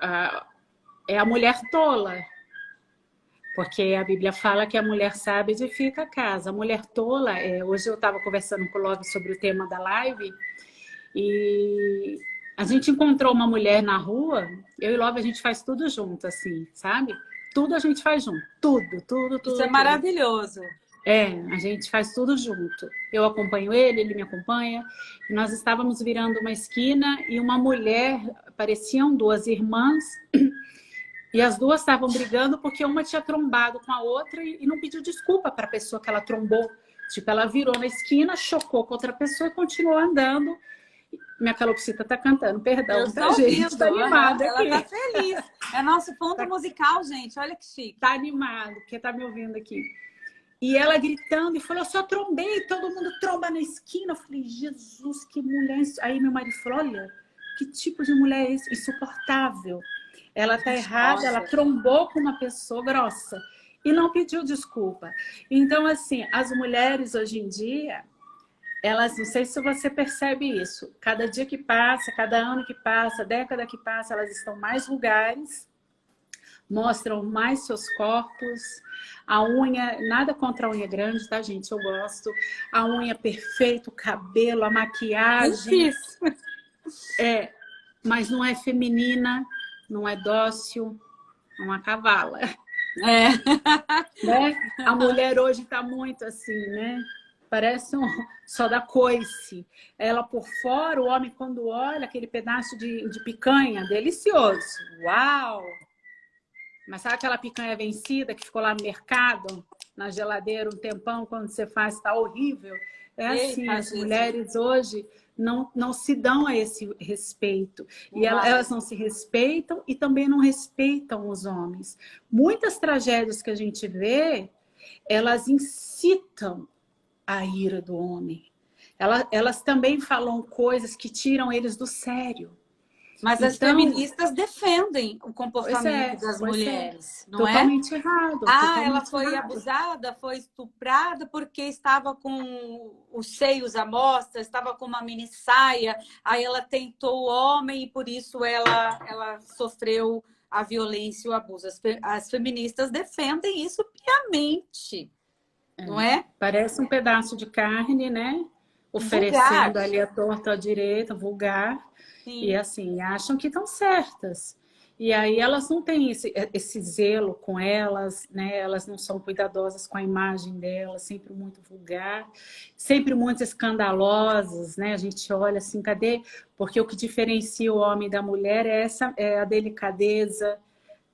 a mulher tola, porque a Bíblia fala que a mulher sábia edifica a casa. A mulher tola, hoje eu estava conversando com o Love sobre o tema da live, e a gente encontrou uma mulher na rua, eu e o Love a gente faz tudo junto, assim, sabe? Tudo a gente faz junto, tudo, Isso é tudo. maravilhoso. A gente faz tudo junto. Eu acompanho ele, ele me acompanha. E nós estávamos virando uma esquina e uma mulher, pareciam duas irmãs, e as duas estavam brigando porque uma tinha trombado com a outra e não pediu desculpa para a pessoa que ela trombou. Tipo, ela virou na esquina, chocou com outra pessoa e continuou andando. Minha calopsita tá cantando, perdão, tá, gente? Tá animada aqui. Ela tá feliz. É nosso fundo musical, gente. Olha que chique. Tá animado, porque tá me ouvindo aqui. E ela gritando e falou, eu só trombei, todo mundo tromba na esquina. Eu falei, Jesus, que mulher... Aí meu marido falou, olha, que tipo de mulher é esse? Insuportável. Ela tá errada, ela trombou com uma pessoa grossa e não pediu desculpa. Então, assim, as mulheres hoje em dia, elas, não sei se você percebe isso, cada dia que passa, cada ano que passa, década que passa, elas estão mais vulgares, mostram mais seus corpos, a unha, nada contra a unha grande, tá, gente? Eu gosto. A unha perfeita, o cabelo, a maquiagem. Isso. Mas não é feminina, não é dócil, é uma cavala. É. Né? A mulher hoje tá muito assim, né? Parece só da coice. Ela por fora, o homem quando olha aquele pedaço de picanha, delicioso. Uau! Mas sabe aquela picanha vencida que ficou lá no mercado, na geladeira, um tempão, quando você faz, está horrível? É assim, as mulheres hoje não se dão a esse respeito. E elas não se respeitam e também não respeitam os homens. Muitas tragédias que a gente vê, elas incitam a ira do homem. Elas também falam coisas que tiram eles do sério. Mas as feministas defendem o comportamento das mulheres, não é? Totalmente errado. Ela foi abusada, foi estuprada porque estava com os seios à mostra, estava com uma mini saia, aí ela tentou o homem e por isso ela sofreu a violência e o abuso. As feministas defendem isso piamente, não é? Parece um pedaço de carne, né? Oferecendo ali a torta à direita, vulgar. Sim. E assim, acham que estão certas. E aí elas não têm esse zelo com elas, né? Elas não são cuidadosas com a imagem delas, sempre muito vulgar, sempre muito escandalosas, né? A gente olha assim, cadê? Porque o que diferencia o homem da mulher é a delicadeza,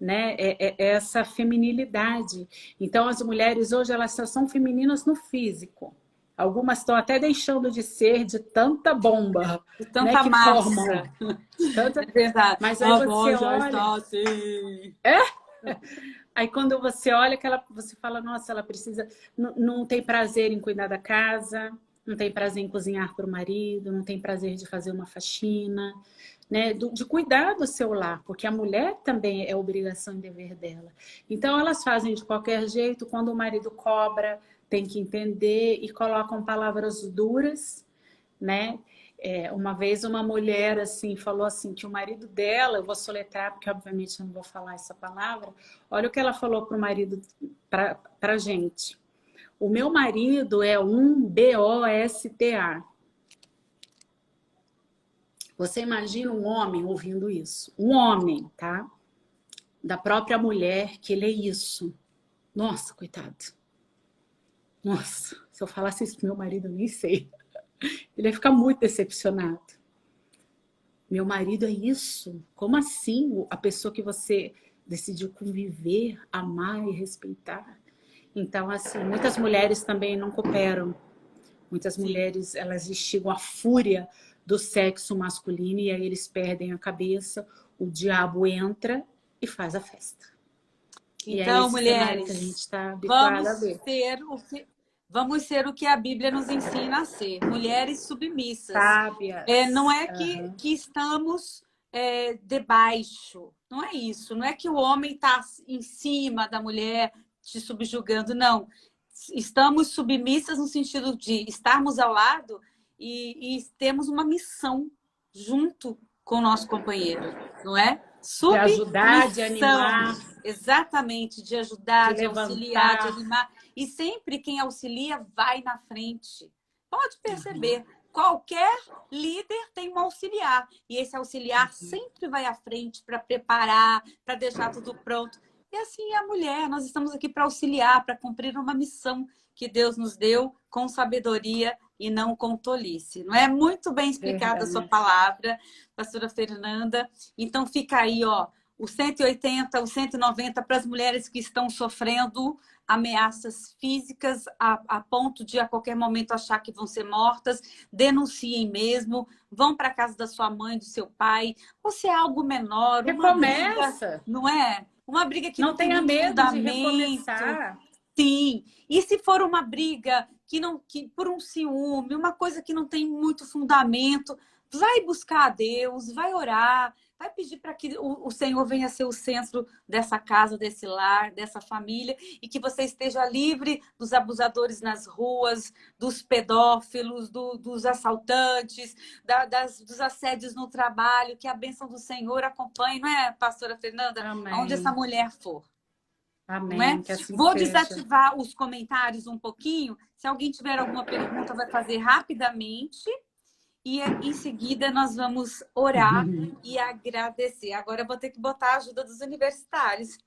né? É essa feminilidade. Então as mulheres hoje elas só são femininas no físico. Algumas estão até deixando de ser de tanta bomba, de tanta, né, massa. É verdade. Mas aí você olha... Está assim. Aí quando você olha, você fala, nossa, ela precisa... Não tem prazer em cuidar da casa, não tem prazer em cozinhar para o marido, não tem prazer de fazer uma faxina, né? De cuidar do seu lar, porque a mulher também é obrigação e dever dela. Então elas fazem de qualquer jeito, quando o marido cobra... tem que entender e colocam palavras duras, né? Uma vez uma mulher assim falou assim que o marido dela, eu vou soletrar porque obviamente eu não vou falar essa palavra, olha o que ela falou para o marido, para gente. O meu marido é um BOSTA. Você imagina um homem ouvindo isso? Um homem, tá? Da própria mulher que lê isso. Nossa, coitado. Nossa, se eu falasse isso pro meu marido, eu nem sei. Ele ia ficar muito decepcionado. meu marido é isso? Como assim? A pessoa que você decidiu conviver, amar e respeitar? Então, assim, muitas mulheres também não cooperam. Muitas Sim. mulheres, elas instigam a fúria do sexo masculino e aí eles perdem a cabeça, o diabo entra e faz a festa. E é Então, esse cenário que a gente mulheres, está habituado vamos a ver. ser vamos ser o que a Bíblia nos ensina a ser, mulheres submissas. Não Sábias. é Aham. que estamos debaixo, não é isso. Não é que o homem está em cima da mulher te subjugando, não. Estamos submissas no sentido de estarmos ao lado e temos uma missão junto com o nosso companheiro, não é? De ajudar, de Submissão. animar, Exatamente, de de ajudar, de auxiliar, de levantar. animar. E sempre quem auxilia vai na frente. Pode perceber, qualquer líder tem um auxiliar. E esse auxiliar sempre vai à frente para preparar, para deixar tudo pronto. E assim é a mulher. Nós estamos aqui para auxiliar, para cumprir uma missão que Deus nos deu com sabedoria e não com tolice. Não é muito bem explicada a sua Verdade. palavra, pastora Fernanda. Então fica aí, ó, o 180, o 190 para as mulheres que estão sofrendo ameaças físicas a ponto de a qualquer momento achar que vão ser mortas, denunciem mesmo, vão para a casa da sua mãe, do seu pai, ou se é algo menor, uma briga, Recomeça. não é? Uma briga que não Não tem tenha muito medo de fundamento. recomeçar. Sim. E se for uma briga que por um ciúme, uma coisa que não tem muito fundamento, vai buscar a Deus, vai orar, vai pedir para que o Senhor venha ser o centro dessa casa, desse lar, dessa família, e que você esteja livre dos abusadores nas ruas, dos pedófilos, dos assaltantes, dos assédios no trabalho, que a bênção do Senhor acompanhe, não é, pastora Fernanda? Aonde essa Amém. mulher for. Não é? Amém. Que assim Vou seja. desativar os comentários um pouquinho. Se alguém tiver alguma pergunta, vai fazer rapidamente. E em seguida nós vamos orar e agradecer. Agora eu vou ter que botar a ajuda dos universitários.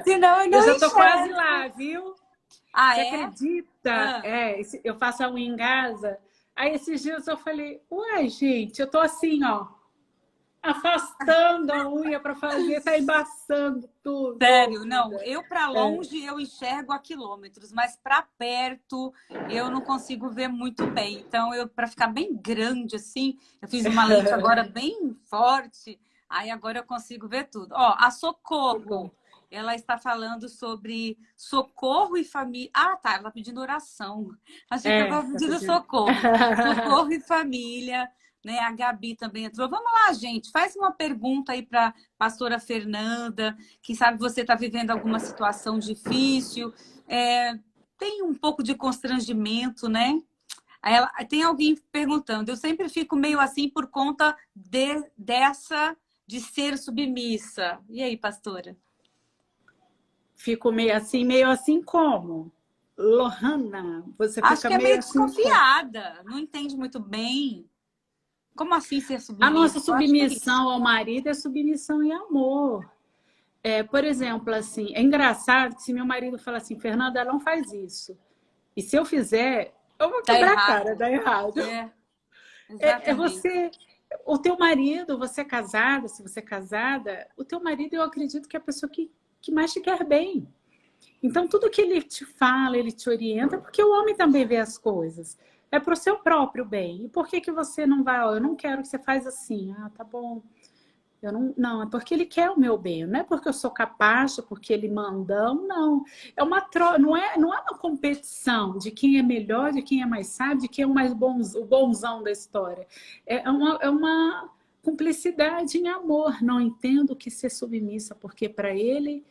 Senão eu Eu não já estou quase enxergo. lá, viu? Ah, Você é? acredita? Ah, Eu faço a unha em casa. Aí esses dias eu falei, ué, gente, eu tô assim, ó, afastando a unha para fazer, tá embaçando tudo. sério, não. Eu para longe eu enxergo a quilômetros, mas para perto eu não consigo ver muito bem. Então, eu para ficar bem grande assim, eu fiz uma lente agora bem forte, aí agora eu consigo ver tudo. Ó, a Que bom. Socorro, ela está falando sobre socorro e família. Ah, tá, ela está pedindo oração. Achei que ela estava Tá pedindo pedindo. socorro. Socorro e família, né? A Gabi também entrou. Vamos lá, gente, faz uma pergunta aí para pastora Fernanda. Quem sabe você está vivendo alguma situação difícil, tem um pouco de constrangimento, né? Tem alguém perguntando, eu sempre fico meio assim por conta de ser submissa. E aí, pastora? Fico meio assim como? Lohana, você Acho fica que é meio meio assim como? desconfiada, não entende muito bem. Como assim ser A nossa submissa? Eu acho que é isso. submissão ao marido é submissão e amor. Por exemplo, assim, é engraçado que se meu marido fala assim, Fernanda, não faz isso. E se eu fizer, eu vou Tá quebrar a cara, errado. dá errado. É, É exatamente. você, o teu marido, você é casada, se você é casada, o teu marido, eu acredito que é a pessoa que mais te quer bem. Então, tudo que ele te fala, ele te orienta, porque o homem também vê as coisas. É para o seu próprio bem. E por que você não vai? Eu não quero que você faz assim. Ah, tá bom. Eu não, é porque ele quer o meu bem. Não é porque eu sou capaz, é porque ele mandão, não. É uma troca, não é uma competição de quem é melhor, de quem é mais sábio, de quem é o mais o bonzão da história. É uma cumplicidade em amor. Não entendo que ser submissa, porque para ele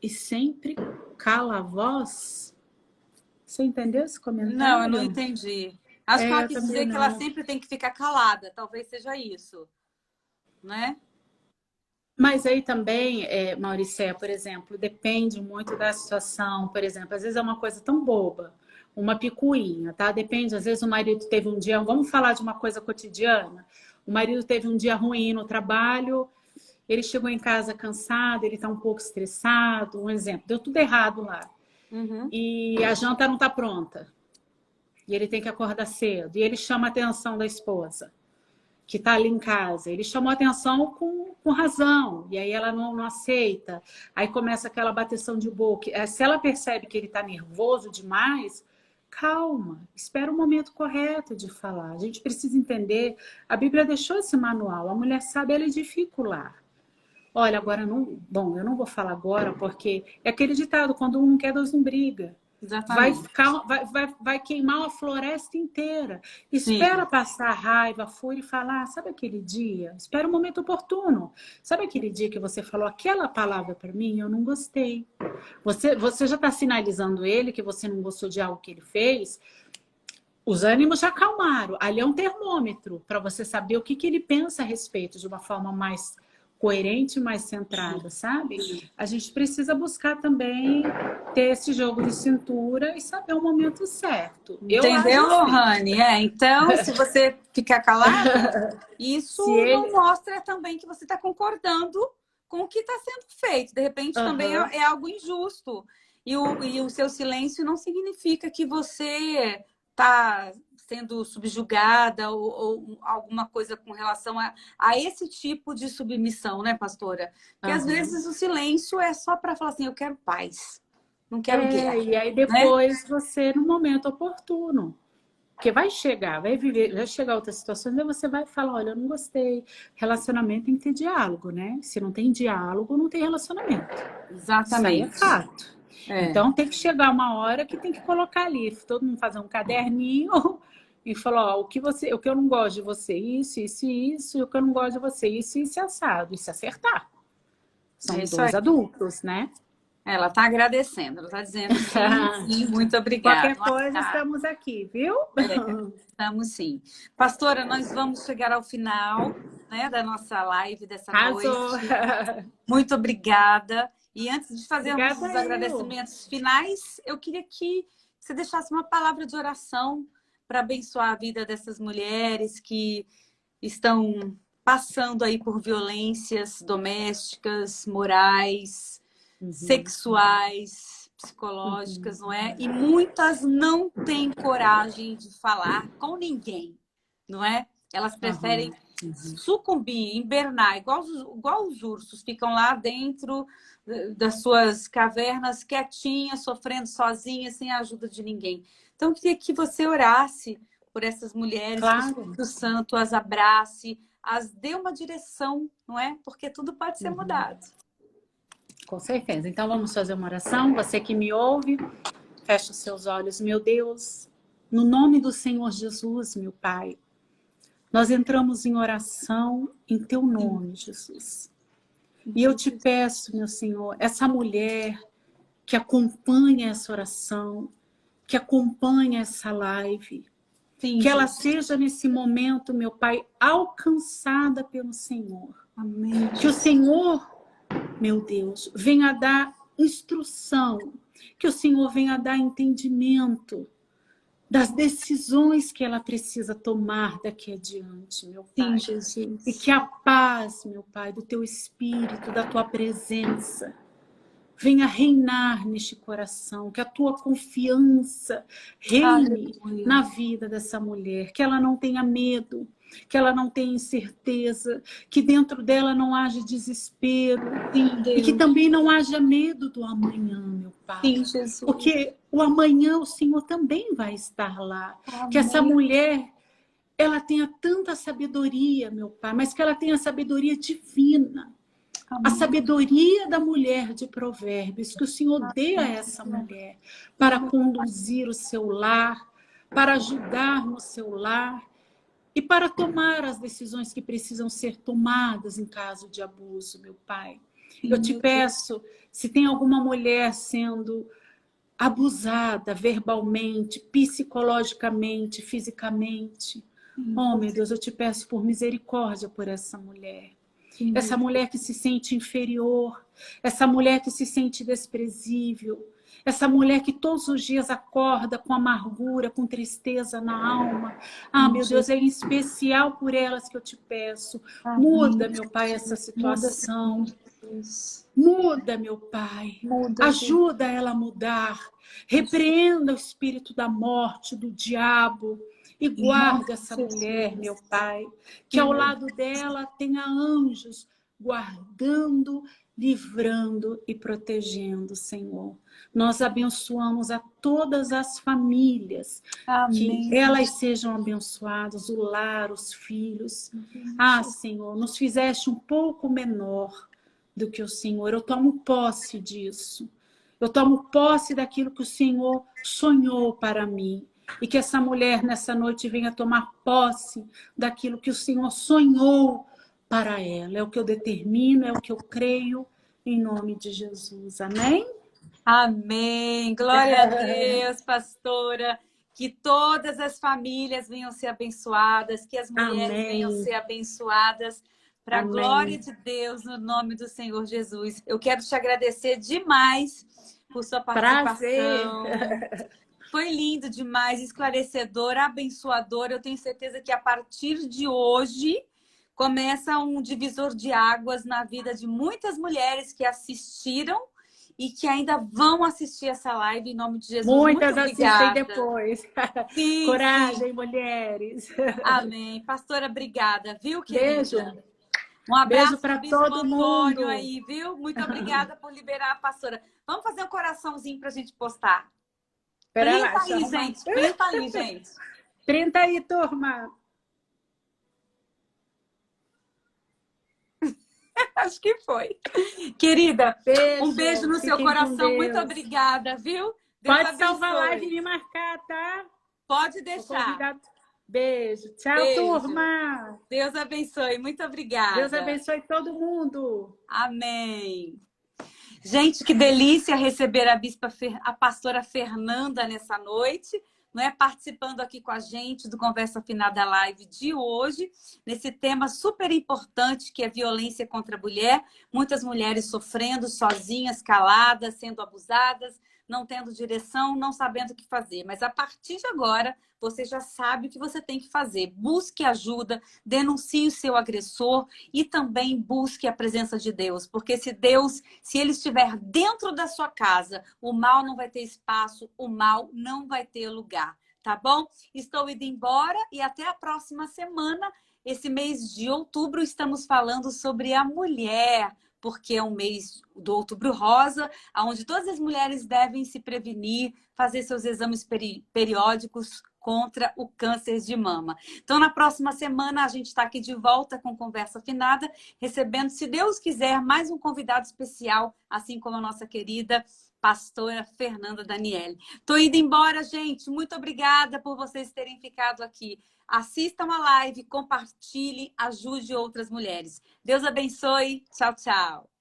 e sempre cala a voz. Você entendeu esse Não, eu não comentário? entendi. Acho que ela Eu quis também dizer que ela não. sempre tem que ficar calada. Talvez seja isso, né? Mas aí também, Mauricé, por exemplo, depende muito da situação. Por exemplo, às vezes é uma coisa tão boba, uma picuinha, tá? Depende, às vezes o marido teve um dia, vamos falar de uma coisa cotidiana. O marido teve um dia ruim no trabalho, ele chegou em casa cansado, ele está um pouco estressado. Um exemplo, deu tudo errado lá. Uhum. E a janta não está pronta. E ele tem que acordar cedo. E ele chama a atenção da esposa. que está ali em casa. Ele chamou atenção com razão, e aí ela não aceita. Aí começa aquela bateção de boca. Se ela percebe que ele está nervoso demais, calma, espera o momento correto de falar. A gente precisa entender, a Bíblia deixou esse manual, a mulher sabe, ela edifica o lar. Olha, agora não... Bom, eu não vou falar agora, porque é aquele ditado, quando um não quer, dois não briga. Exatamente. Vai queimar a floresta inteira. Sim. Espera passar a raiva, a fúria e falar, sabe aquele dia? Espera o momento oportuno. Sabe aquele dia que você falou aquela palavra para mim? Eu não gostei. Você já está sinalizando ele que você não gostou de algo que ele fez. Os ânimos já acalmaram. Ali é um termômetro para você saber o que ele pensa a respeito de uma forma mais coerente, mais centrada, sabe? A gente precisa buscar também ter esse jogo de cintura e saber o momento certo. Entendeu, Lohane? Então, se você ficar calada, isso não mostra também que você está concordando com o que está sendo feito. De repente, também é algo injusto. E o seu silêncio não significa que você está sendo subjugada ou alguma coisa com relação a esse tipo de submissão, né, pastora? Porque às vezes o silêncio é só para falar assim, eu quero paz, não quero guerra. E aí depois você, no momento oportuno, porque vai chegar outras situações, aí você vai falar, olha, eu não gostei. Relacionamento tem que ter diálogo, né? Se não tem diálogo, não tem relacionamento. Exatamente. Isso aí é fato. Então tem que chegar uma hora que tem que colocar ali, todo mundo fazer um caderninho e falar, ó, o que eu não gosto de você, isso, e o que eu não gosto de você, isso, assado, e se acertar. São dois adultos, né? Ela está agradecendo, ela está dizendo sim, muito obrigada. Qualquer coisa, estamos aqui, viu? Estamos sim. Pastora, nós vamos chegar ao final, né, da nossa live dessa noite. Muito obrigada. E antes de fazermos os agradecimentos finais, eu queria que você deixasse uma palavra de oração para abençoar a vida dessas mulheres que estão passando aí por violências domésticas, morais, sexuais, psicológicas, não é? E muitas não têm coragem de falar com ninguém, não é? Elas preferem sucumbir, hibernar, igual os ursos, ficam lá dentro das suas cavernas, quietinhas, sofrendo sozinhas, sem a ajuda de ninguém. Então, eu queria que você orasse por essas mulheres, que o Espírito Santo as abrace, as dê uma direção, não é? Porque tudo pode ser mudado. Com certeza. Então, vamos fazer uma oração. Você que me ouve, fecha os seus olhos. Meu Deus, no nome do Senhor Jesus, meu Pai, nós entramos em oração em Teu nome, Jesus. E eu te peço, meu Senhor, essa mulher que acompanha essa oração, que acompanha essa live, que ela seja nesse momento, meu Pai, alcançada pelo Senhor. Amém. Que o Senhor, meu Deus, venha dar instrução, que o Senhor venha dar entendimento das decisões que ela precisa tomar daqui adiante, meu Pai. Sim, Jesus. E que a paz, meu Pai, do Teu Espírito, da Tua presença, venha reinar neste coração, que a Tua confiança reine na vida dessa mulher, que ela não tenha medo, que ela não tenha incerteza, que dentro dela não haja desespero, e que também não haja medo do amanhã, meu Pai. Sim, Jesus. Porque o amanhã o Senhor também vai estar lá. Amém. Que essa mulher, ela tenha tanta sabedoria, meu Pai, mas que ela tenha sabedoria divina. Amém. A sabedoria da mulher de Provérbios, que o Senhor dê a essa mulher para conduzir o seu lar, para ajudar no seu lar e para tomar as decisões que precisam ser tomadas em caso de abuso, meu Pai. Eu te peço, se tem alguma mulher sendo abusada verbalmente, psicologicamente, fisicamente, oh, meu Deus, eu te peço por misericórdia por essa mulher. Essa mulher que se sente inferior, essa mulher que se sente desprezível, essa mulher que todos os dias acorda com amargura, com tristeza na alma. Ah, meu Deus, é em especial por elas que eu te peço. Muda, meu Pai, essa situação. Muda, meu Pai. Ajuda ela a mudar. Repreenda o espírito da morte, do diabo, e Em nome guarda essa de mulher, meu Jesus. Pai, que ao lado dela tenha anjos guardando, livrando e protegendo, Senhor. Nós abençoamos a todas as famílias, que Amém. elas sejam abençoadas, o lar, os filhos. Ah, Senhor, nos fizeste um pouco menor do que o Senhor. Eu tomo posse disso. Eu tomo posse daquilo que o Senhor sonhou para mim. E que essa mulher nessa noite venha tomar posse daquilo que o Senhor sonhou para ela. É o que eu determino, é o que eu creio, em nome de Jesus. Amém? Amém. Glória a Deus, pastora. Que todas as famílias venham ser abençoadas, que as mulheres venham Amém. ser abençoadas, para a glória Amém. de Deus, no nome do Senhor Jesus. Eu quero te agradecer demais por sua Prazer. participação. Foi lindo demais, esclarecedor, abençoador. Eu tenho certeza que a partir de hoje começa um divisor de águas na vida de muitas mulheres que assistiram e que ainda vão assistir essa live em nome de Jesus. Muito Muitas assistem obrigada. depois. Sim, sim. Coragem, mulheres. Amém. Pastora, obrigada, viu, Beijo. querida? Um Beijo abraço do para Bispo todo Antônio mundo. aí, viu? Muito obrigada por liberar a pastora. Vamos fazer um coraçãozinho para a gente postar. Espera lá, Printa deixa eu aí, arrumar. gente. Printa aí, gente. Printa aí, turma. Acho que foi. Querida, um beijo Beijo. no seu Fiquem com coração. Muito Deus. obrigada, viu? Deus Pode salvar a live e abençoe. me marcar, tá? Pode Vou deixar. convidar. Beijo. Tchau, Beijo. turma. Deus abençoe. Muito Deus obrigada. abençoe todo mundo. Amém. Gente, que delícia receber a pastora Fernanda nessa noite, não é? Participando aqui com a gente do Conversa Afinada Live de hoje, nesse tema super importante que é violência contra a mulher. Muitas mulheres sofrendo, sozinhas, caladas, sendo abusadas, não tendo direção, não sabendo o que fazer. Mas a partir de agora, você já sabe o que você tem que fazer. Busque ajuda, denuncie o seu agressor e também busque a presença de Deus. Porque se ele estiver dentro da sua casa, o mal não vai ter espaço, o mal não vai ter lugar. Tá bom? Estou indo embora e até a próxima semana. Esse mês de outubro estamos falando sobre a mulher, porque é um mês do Outubro Rosa, onde todas as mulheres devem se prevenir, fazer seus exames periódicos contra o câncer de mama. Então, na próxima semana, a gente está aqui de volta com Conversa Afinada, recebendo, se Deus quiser, mais um convidado especial, assim como a nossa querida pastora Fernanda Daniele. Estou indo embora, gente. Muito obrigada por vocês terem ficado aqui. Assistam a live, compartilhem, ajude outras mulheres. Deus abençoe. Tchau, tchau.